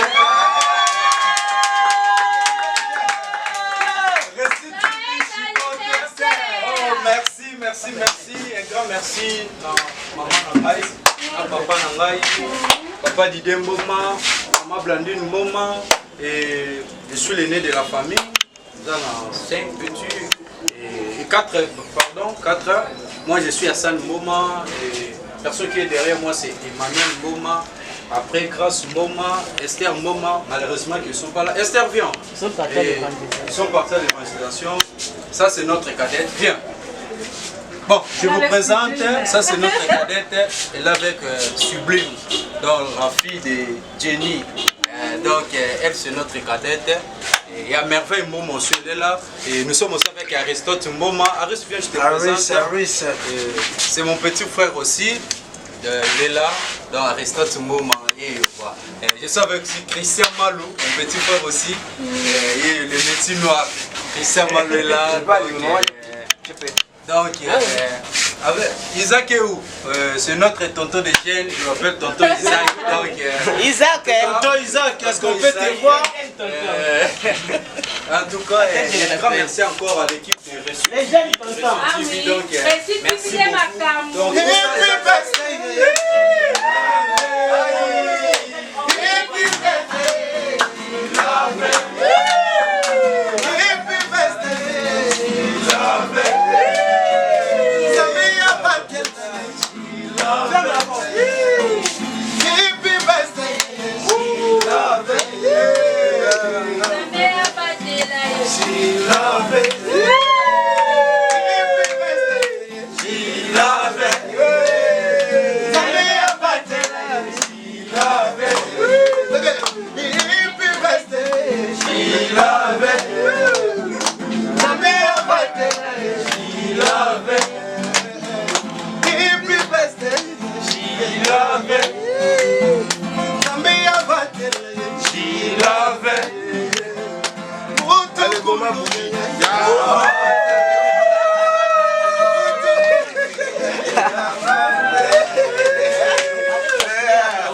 Merci. merci. Un grand merci à maman Nangaï, à papa Nangaï, papa Didier Mboma, maman Blandine Mboma. Et je suis l'aîné de la famille. Nous avons 5 petits et 4. Moi je suis Hassan Mboma et la personne qui est derrière moi c'est Emmanuel Mboma. Après Grâce Mboma, Esther Mboma, malheureusement ils ne sont pas là. Esther viens. Ils sont partis à l'évangélisation. Ça c'est notre cadette. Viens. Bon, je vous présente, ça c'est notre cadette. Elle est avec Sublime, donc la fille de Jenny. Donc elle c'est notre cadette. Il y a Merveille Mboma aussi, elle est là. Et nous sommes aussi avec Aristote Mboma. Aristote, viens, je te présente. C'est mon petit frère aussi. Il est là, dans Aristote Mboma. Et voilà. Je suis avec aussi Christian Malou, mon petit frère aussi. Et le métier noir. Christian Malou est là. Donc, Isaac est où? C'est notre tonton de Gênes, je m'appelle tonton Isaac. Donc, Isaac, tonton Isaac, est-ce qu'on peut te voir? En tout cas, un grand merci encore à l'équipe de Récit. Les jeunes tontons. Merci. Donc,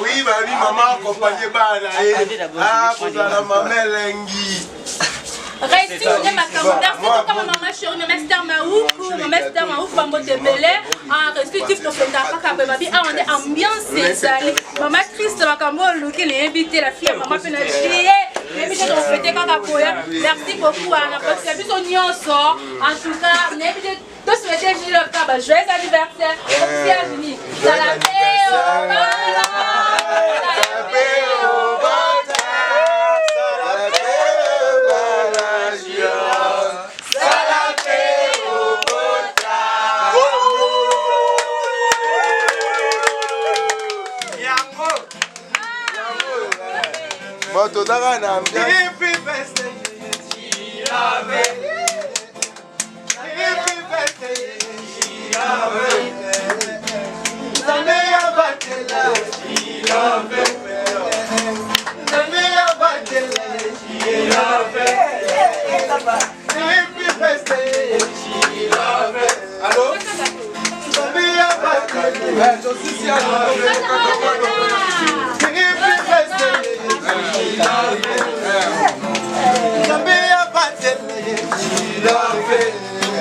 Oui, maman accompagnée par la maman Lengi. Récit, on est ma camarade. Merci beaucoup, maman chérie, maman Esther Maouk, maman Esther Maouk, maman Tebele. En restitutif, nous faisons un peu baby. On est ambiance salée. Maman Christ, ma camarade, qui est invitée, la fille, maman Pénagé. Merci beaucoup. On a passé plus au Nyonso. En tout cas, on a invité tous les Gilles Kaba. Joyeux anniversaire. Merci,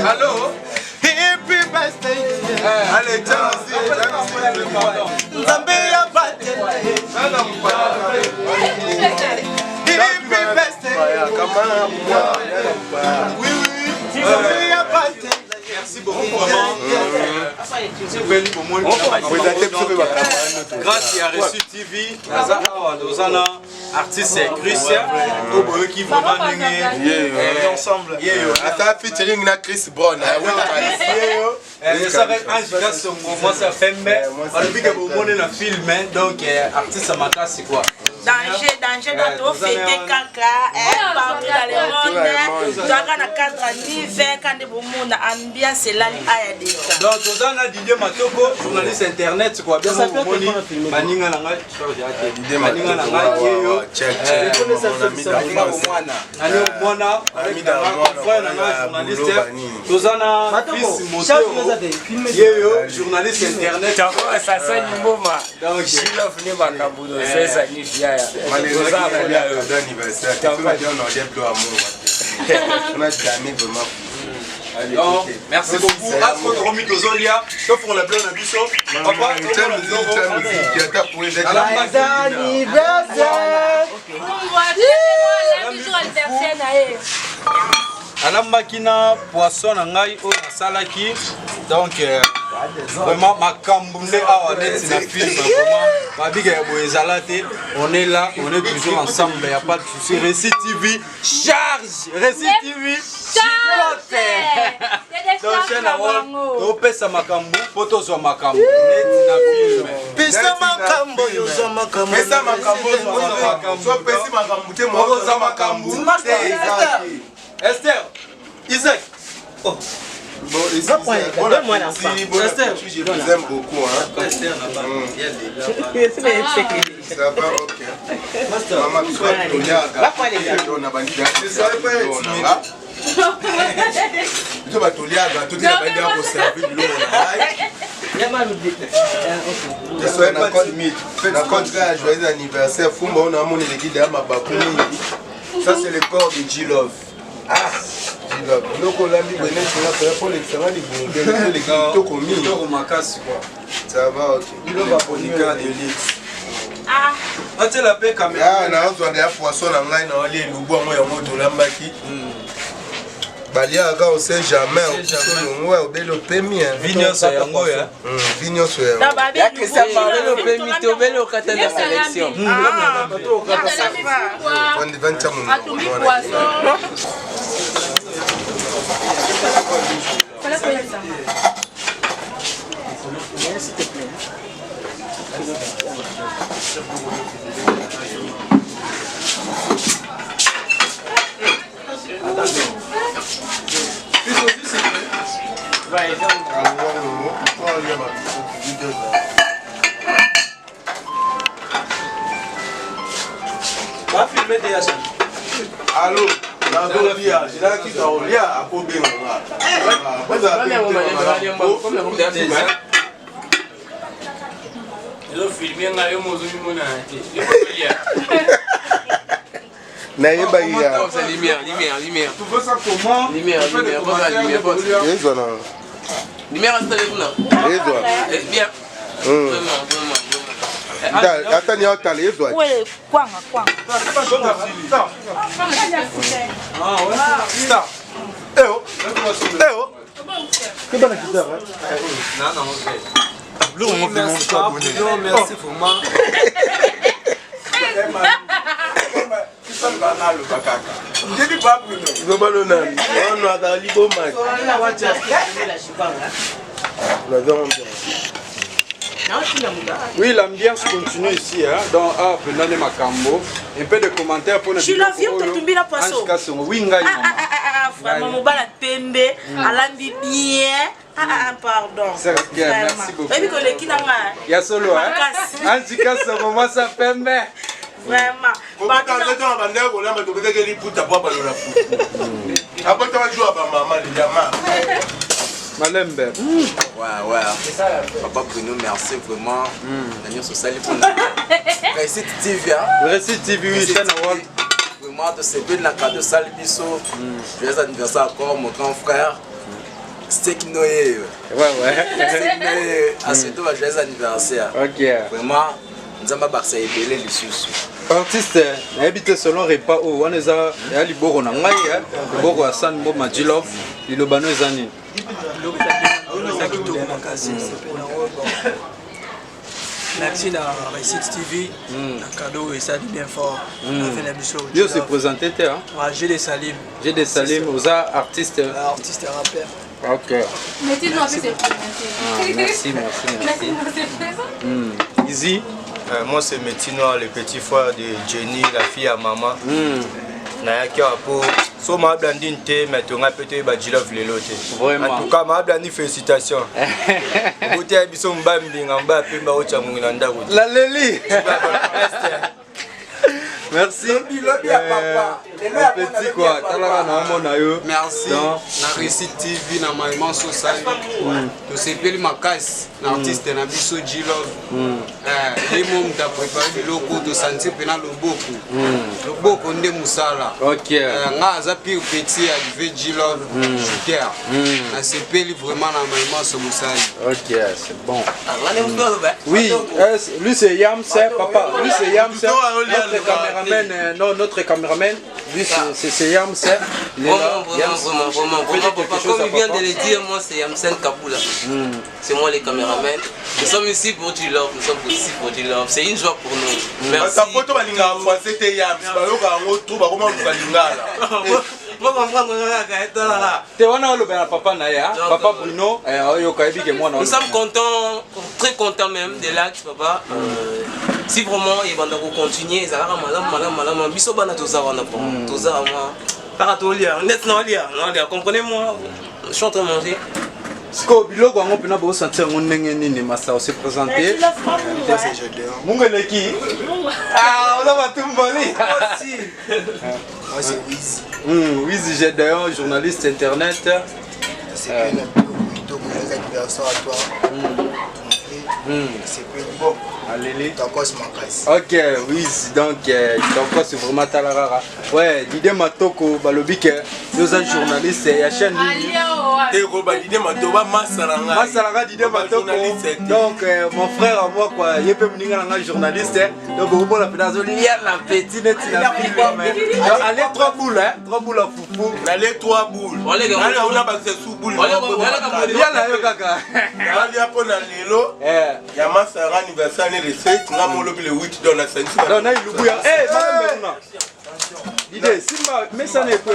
Allô? Happy birthday. Allez, tiens aussi. Merci beaucoup, vraiment. Grâce à Reçu TV, Dozana, artiste Christian, qui vraiment ensemble. Ça featuring na Chris Brown. Je savais Angela moi ça fait mais on dit que vous monez le film donc artiste Amaka c'est quoi? Danger dans fêter caca partout dans le monde. Tu as un cadre l'hiver quand de monde ambiance là aya déjà. Donc Dozana Didier Matoko, journaliste internet quoi bien vous moni maninga nanga Didier Maninga nanga yeyo mwana ami journaliste Dozana fils Moto yeyo journaliste internet ça sonne Mboma donc Gilof ni makambudo sasa ni via anniversaire. On a jamais vraiment. Donc, merci beaucoup. Astro Romy Tozolia, sauf pour la blague à Bisso. Papa, Alambakina poisson na ngai o salaki donc vraiment makambounde awa net na film vraiment babiga ya boezalate on est là on est toujours ensemble il y a pas de souci Récit TV charge Récit TV chicote donc c'est la wall to pesa makambu photo zo makambu net na film pesa makambo yo zo makambo pesa makambo so pesa makambu te mo zo makambu Esther, Isaac. Oh. Bon, Esther, je vous aime beaucoup. Hein. Esther, ça va, ok. Maman, tu sois joyeux anniversaire. Ça, c'est le corps de G-Love. Ah, G-Love. Ça va, ok. Ah, tu la paix quand même. Ah, on a un poisson en ligne, on a un loup, moi, on a un maki. Balia, on sait jamais. On a un pémi. Vignon, c'est un goût. Vignon, c'est un goût. Il y a que ça parle de pémi, tu veux le cater de la sélection. S'il te plaît. Va filmer déjà ça. Allô, j'ai là qui t'a oublié à Kobe. Lumière. Tu veux ça comment? Lumière. Bien. Attends, merci vraiment. Oui, l'ambiance continue ici, hein, dans Penane Makambo. Un peu de commentaires pour nous. Je la viens de tomber la poisson. Oui, vraiment, mon bal pembe, alandi bien. Pardon. Merci beaucoup. Baby, collègue, il y a solo, hein. En tout cas, ce moment, ça pembe. Vraiment. Malembe. Ouais. Papa Bruno, merci vraiment. Daniel Sosali pour Récit TV. Récit TV, oui, c'est normal. Vraiment, de ces deux de la cadeau Salbiso. Joyeux anniversaire encore, mon grand frère. Steak Noé. Ouais. Steak Noé. À ce tour, joyeux anniversaire. Ok. Vraiment, nous avons Barça et Belé, les sous. Artiste, habité selon repas où on est à Liboro na ngai, Liboro à San Bo Majilov, Lilobano Zani. Merci à Récit TV, un cadeau et ça dit bien fort. Yo se présenté, hein? J'ai des Salim. J'ai des Salim, aux artistes. Artiste et rappeur. Ok. Mettez-nous un peu ses présenter. Merci. Easy. Moi c'est Metino, le petit frère de Jenny, la fille à maman. Nayaki apo so ma blandi nte mais tu nga peut-être ba G-Love lelo te. Vraiment. En tout cas ma blandi félicitations. Bote ya biso mbambi ngamba pe ba ocha mungi na ndako. La Leli. Merci. Petit quoi, talaka na mona yo. Merci. Na Réussite TV na Maïman Sosali. To sepeli makasi na artiste na biso G-Love. Les mômes t'a préparé biloko to sentir pena loboko. Loboko nde musala. OK. Nga aza pire petit arrivé G-Love shooter. Na sepeli vraiment na Maïman Sosali. OK, c'est bon. Oui, lui c'est Yamse papa. Lui c'est Yamse. Notre caméraman, non, notre caméraman. Lui c'est Yamse. Vraiment. Comme il vient de le dire, moi c'est Yamsen Kapoula. C'est moi les caméramans. Nous sommes ici pour G-Love, nous sommes ici pour G-Love. C'est une joie pour nous. Merci. C'était Yamse. Nous sommes contents, très contents même de l'acte, papa. Si vraiment ils vont continuer, ils vont comprenez-moi, je suis en train de manger. Siko biloko ngo pena bo sentir ngo ndenge nini masa se présenter. Mungu leki. Ah, on va tout mbali. Aussi. Moi c'est Wiz. Wiz j'ai d'ailleurs journaliste internet. C'est plutôt pour les anniversaires à toi. C'est plus bon. Allez, ok, oui, donc c'est vraiment talarara. Ouais, Didé Matoko, Balobike, nous sommes journalistes et la chaîne. Didé Matoko, Massalanga, Didé Matoko. Donc, mon frère à moi, quoi, il peut venir en journaliste. Donc, au bout de la pédale, il y a la petite, allez, 3 boules, hein, 3 boules à foufou. Allez, 3 boules. Allez, on a passé sous boule. Il y a la yoga. Il y a pour la lilo. Il y a Massalanga anniversaire. Recette, on a mon lobby le 8 dans la scène. Non, non, il y a madame l'idée, Simba, mais ça n'est pas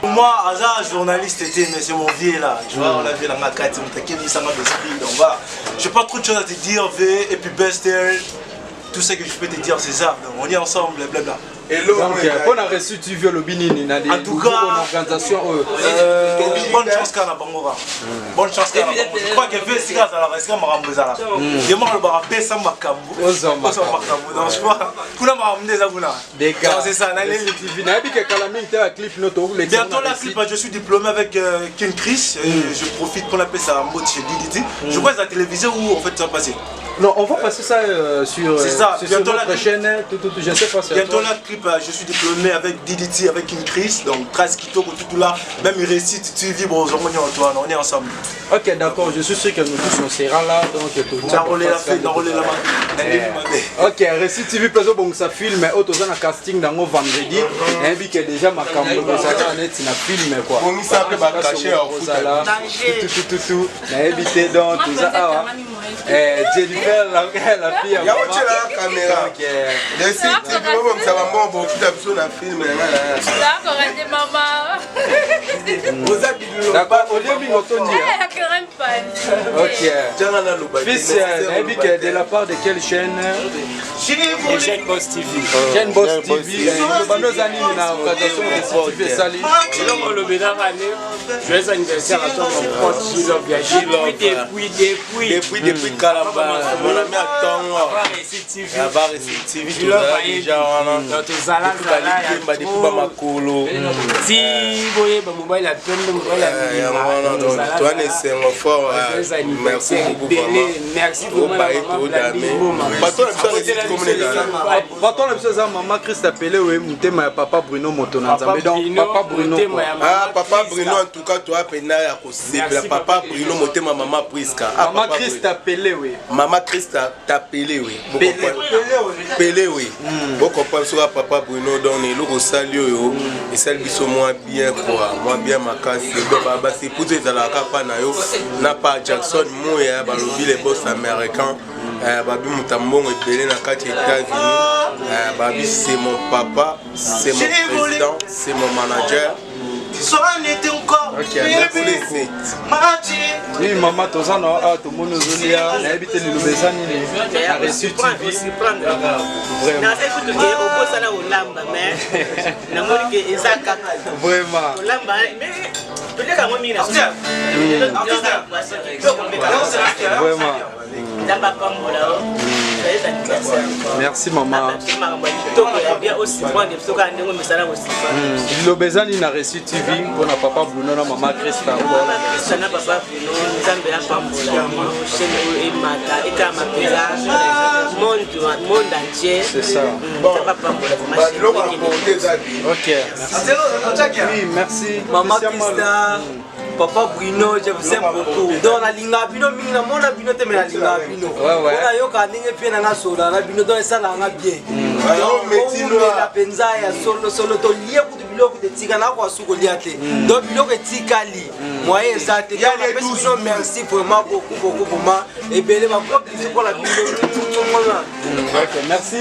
Moi, Aza, journaliste était, mais c'est mon vieux là. Tu vois, on l'a vu dans ma carte, on t'a dit ça m'a d'esprit. Donc voilà, j'ai pas trop de choses à te dire, V, et puis Best Air. Tout ce que je peux te dire, c'est ça. Donc, on est ensemble, blablabla. Hello, donc, on a reçu du viol au Binini. En tout cas, bonne chance qu'à la Bangora. Bonne chance qu'à la Bangora. Je crois que V, à la reste, Marambezala. Je m'en vais à Pessa Makambo. Donc, je crois qu'on a ramené ça. Des gars, c'est ça. Bientôt la clip, je suis diplômé avec Ken Chris. Je profite pour l'appeler ça en mode chez DDT. Je crois que c'est la télévision où en fait ça va passer. Non, on va passer ça sur notre chaîne. Je sais pas. Bientôt la clip, je suis diplômé avec DDT, avec une crise, donc 13 Kito, tout là. Même il récite, tu vis, bon, on est ensemble. Ok, d'accord, je suis sûr que nous tous on sera là. Donc, on a roulé la fête, on a roulé la main. Ok, Récit TV, bon, ça filme, auto un casting dans le vendredi. Et puis que déjà ma caméra, ça va être un film quoi. On y s'appelle caché en foot. Tout. Éviter donc tout ça. Jennifer, la fille. Il y a la caméra. Le site, ça va bon, bon, tout a besoin d'un film. D'accord, maman. D'accord, au lieu de Ok. Fils, de la part de quelle chaîne? Chaîne Boss TV. Chaîne Boss TV. Nos amis, joyeux anniversaire à toi, mon pote G-Love. Depuis Calabar, mon ami attend. Réussite TV. Merci beaucoup. Merci beaucoup. Baton la chose maman Christ appelé oui mutema papa Bruno Motonanzambe donc papa Bruno ah papa Bruno en tout cas toi pena ya kosepela papa Bruno motema maman Priska maman Christ appelé oui maman Christ t'appelé oui Pelé oui beaucoup pense sur papa Bruno donc le rosali yo et celle biso moins bien quoi moins bien makasi baba c'est pour des la capa na yo na pas Jackson Moya balobi les boss américains babi mutambongo ebele na kati États-Unis babi c'est mon papa c'est mon président c'est mon manager ok merci oui maman tozana a to mono zolia na ebite le lobezani ni a reçu TV vraiment écoute au ça là au lamba mais na moni que ezaka vraiment lamba mais Vraiment. Merci maman. Le bezani na Récit TV pour na papa Bruno na maman Christa. Na papa Bruno nzambe ya pambola chaîne emata ekama pela monde entier. C'est ça. Ok. Oui, merci. Maman Christa. Papa Bruno, je vous aime beaucoup. Donc la linga bino mingi mona bino te mena linga bino. Ona yoka ndenge pe na soda na bino donc ça na bien. Donc metino la penza ya solo to lié ku biloko te tika na kwa suko liate. Donc biloko etikali. Moyen ça te donc merci vraiment beaucoup vraiment et belé ma propre pour la bino. OK, merci.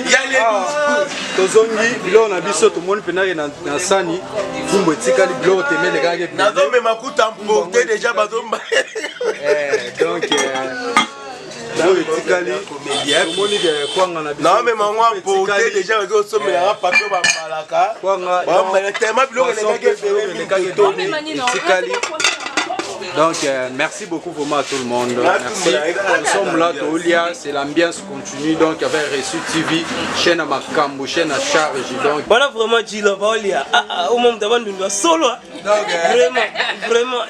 Tozongi biloko na biso to moni pena na sani. Fumbo etikali biloko te mele kage. Nazo me makuta porté déjà bazomba. Donc non mais maman porté déjà bazosomela la papier bambalaka. Bambalaka tellement biloko donc merci beaucoup vraiment à tout le monde. Merci. Nous sommes là Tolia, c'est l'ambiance continue donc avec Récit TV, chaîne à Makambo, chaîne à charge donc. Voilà vraiment Gilo Tolia. Au moment d'avant nous doit solo. Vraiment.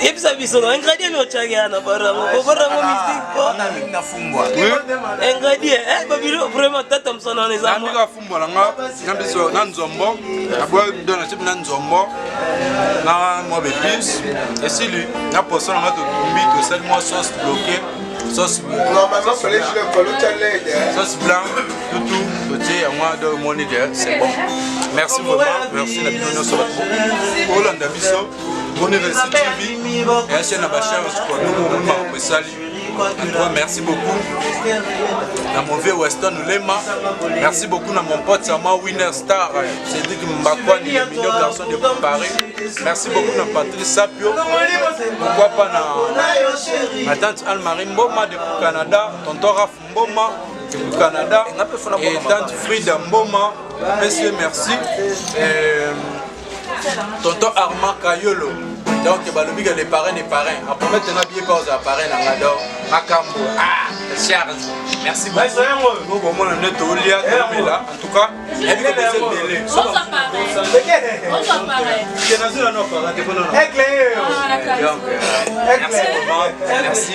Et puis ça vit son ingrédient mais tchagana baramo mystique quoi na fumbwa ingrédient babilo vraiment tata msona les amis na fumbwa nga ngambiso na nzombo abwa dona type na nzombo na mo bepis et si lui na poisson na to tumbi to sel moi sauce bloquée sauce normalement fallait je le colo challenge sauce blanc tout petit à moi de mon idée c'est bon merci vraiment merci la bino so beaucoup Hollande biso Bonne Récit TV et la chaîne à Bachar merci beaucoup à mon vieux Weston Lema, merci beaucoup à mon pote Sama Winner Star Cédric Mbakwani, le meilleur garçon de Paris, merci beaucoup à Patrice Sapio, pourquoi pas ma tante Anne-Marie Mboma depuis Canada, tonton Raph Mboma depuis Canada et tante Frida Mboma, monsieur merci. Tonton Armand Kayolo. Donc balobi que les parrains après maintenant bien pas aux parrains na ngado Makambo Charles merci beaucoup bon on est au lia là en tout cas et puis on merci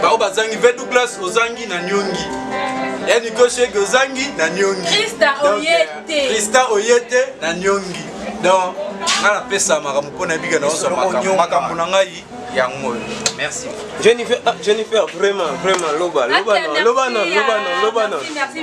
ba bazangi ve Douglas ozangi na nyongi yani ko chez Gozangi na nyongi Christa Oyete na nyongi donc ngala pesa makambo pona biga na oso makambo na ngai yango merci Jennifer vraiment loba non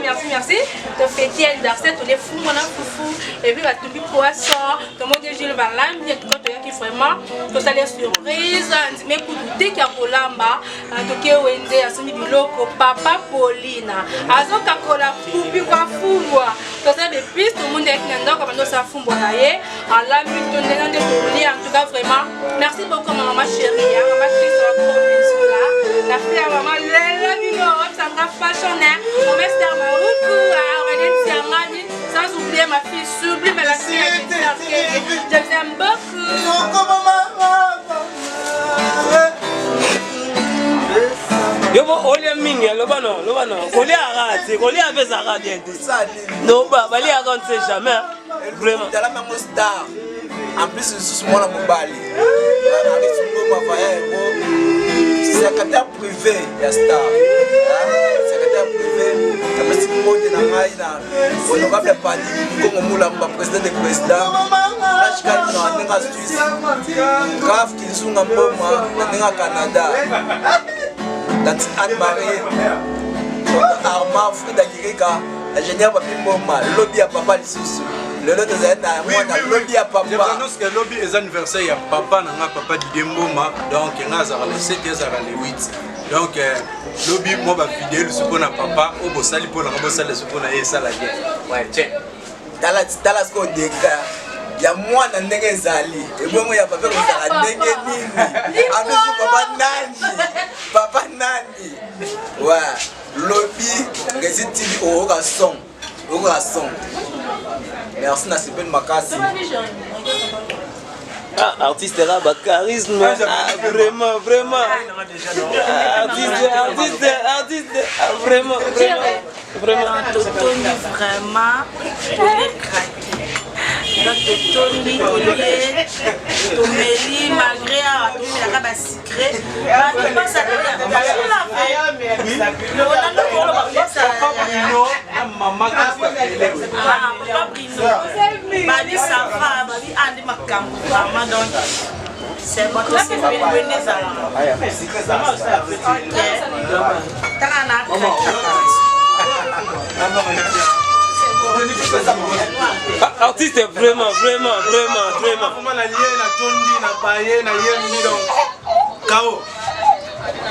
merci te fêter l'anniversaire tous les fous mon foufou et puis la tubi poisson tout le monde Gilles Balam bien tout cas qui vraiment que ça les surprise mais pour douter qu'il y a Bolamba donc wende asumi biloko papa Paulina azoka kola pupi kwa fumwa to ça des pistes tout le monde est ndoko bando sa fumwa na ye ala mi to ndenge to en tout cas vraiment merci beaucoup maman chérie maman la fille à maman Léla Bino, Sandra Fashionnaire, mon master Maroukou, Aurélien Tiamani, sans oublier ma fille sublime, la fille je vous aime beaucoup. Yobo olia mingi lobano kolia arati kolia pesa arati non ba bali arati c'est jamais vraiment la même star en plus sous moi la mobali avec son secrétaire privé ya star secrétaire privé parce que monde na ngai na honorable Padi comme Moulamba président des présidents Rachel na nga Suisse Graf Kinsunga Mboma na nga Canada Tante Anne-Marie Armand Frida Kirika ingénieur Papi Mboma lobby à papa lisusu lelo tozana mwana lobby ya papa je pense que lobby est anniversaire ya papa na papa Didier Mboma donc nga za le 7 za le 8 donc lobby moi ba fidèle suko na papa o bosali pona nga bosala suko na yesa la bien ouais tiens dala sko deka ya mwana ndenge ezali ebongo ya papa kozala ndenge nini anusu papa nani wa lobby Récit TV au Rasson. Merci na Sipel Makasi. Ah, artiste Rabat, charisme. Ah, vraiment. Artiste, vraiment. Tony, vraiment, on est craqué. Donc, Tony, Tomeli, malgré la secret, je pense à c'est bon, c'est artiste vraiment.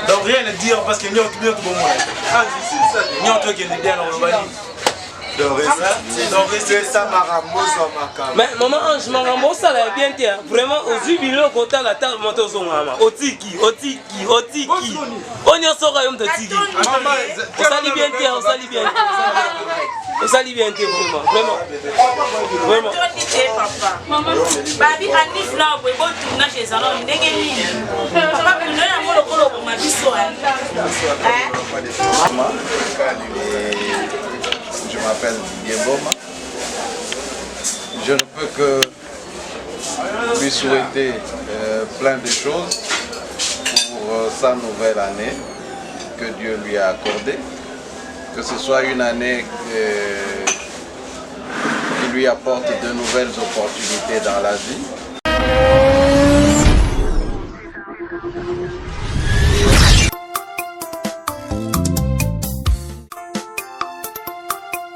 Donc rien à dire parce que nous sommes bon. Ah, c'est ça. Nous sommes qui est bien dans le Bali. Donc rester ça Marambo sur ma cam. Mais maman Ange Marambo ça l'a bien dit. Vraiment au jubilé content la table monter au son maman. Otiki. On y sera yom de tiki. On s'allie bien vraiment. Papa. Babi Anif là, on peut tourner chez Zalon. Je m'appelle Dieboma. Je ne peux que lui souhaiter plein de choses pour sa nouvelle année que Dieu lui a accordée. Que ce soit une année qui lui apporte de nouvelles opportunités dans la vie.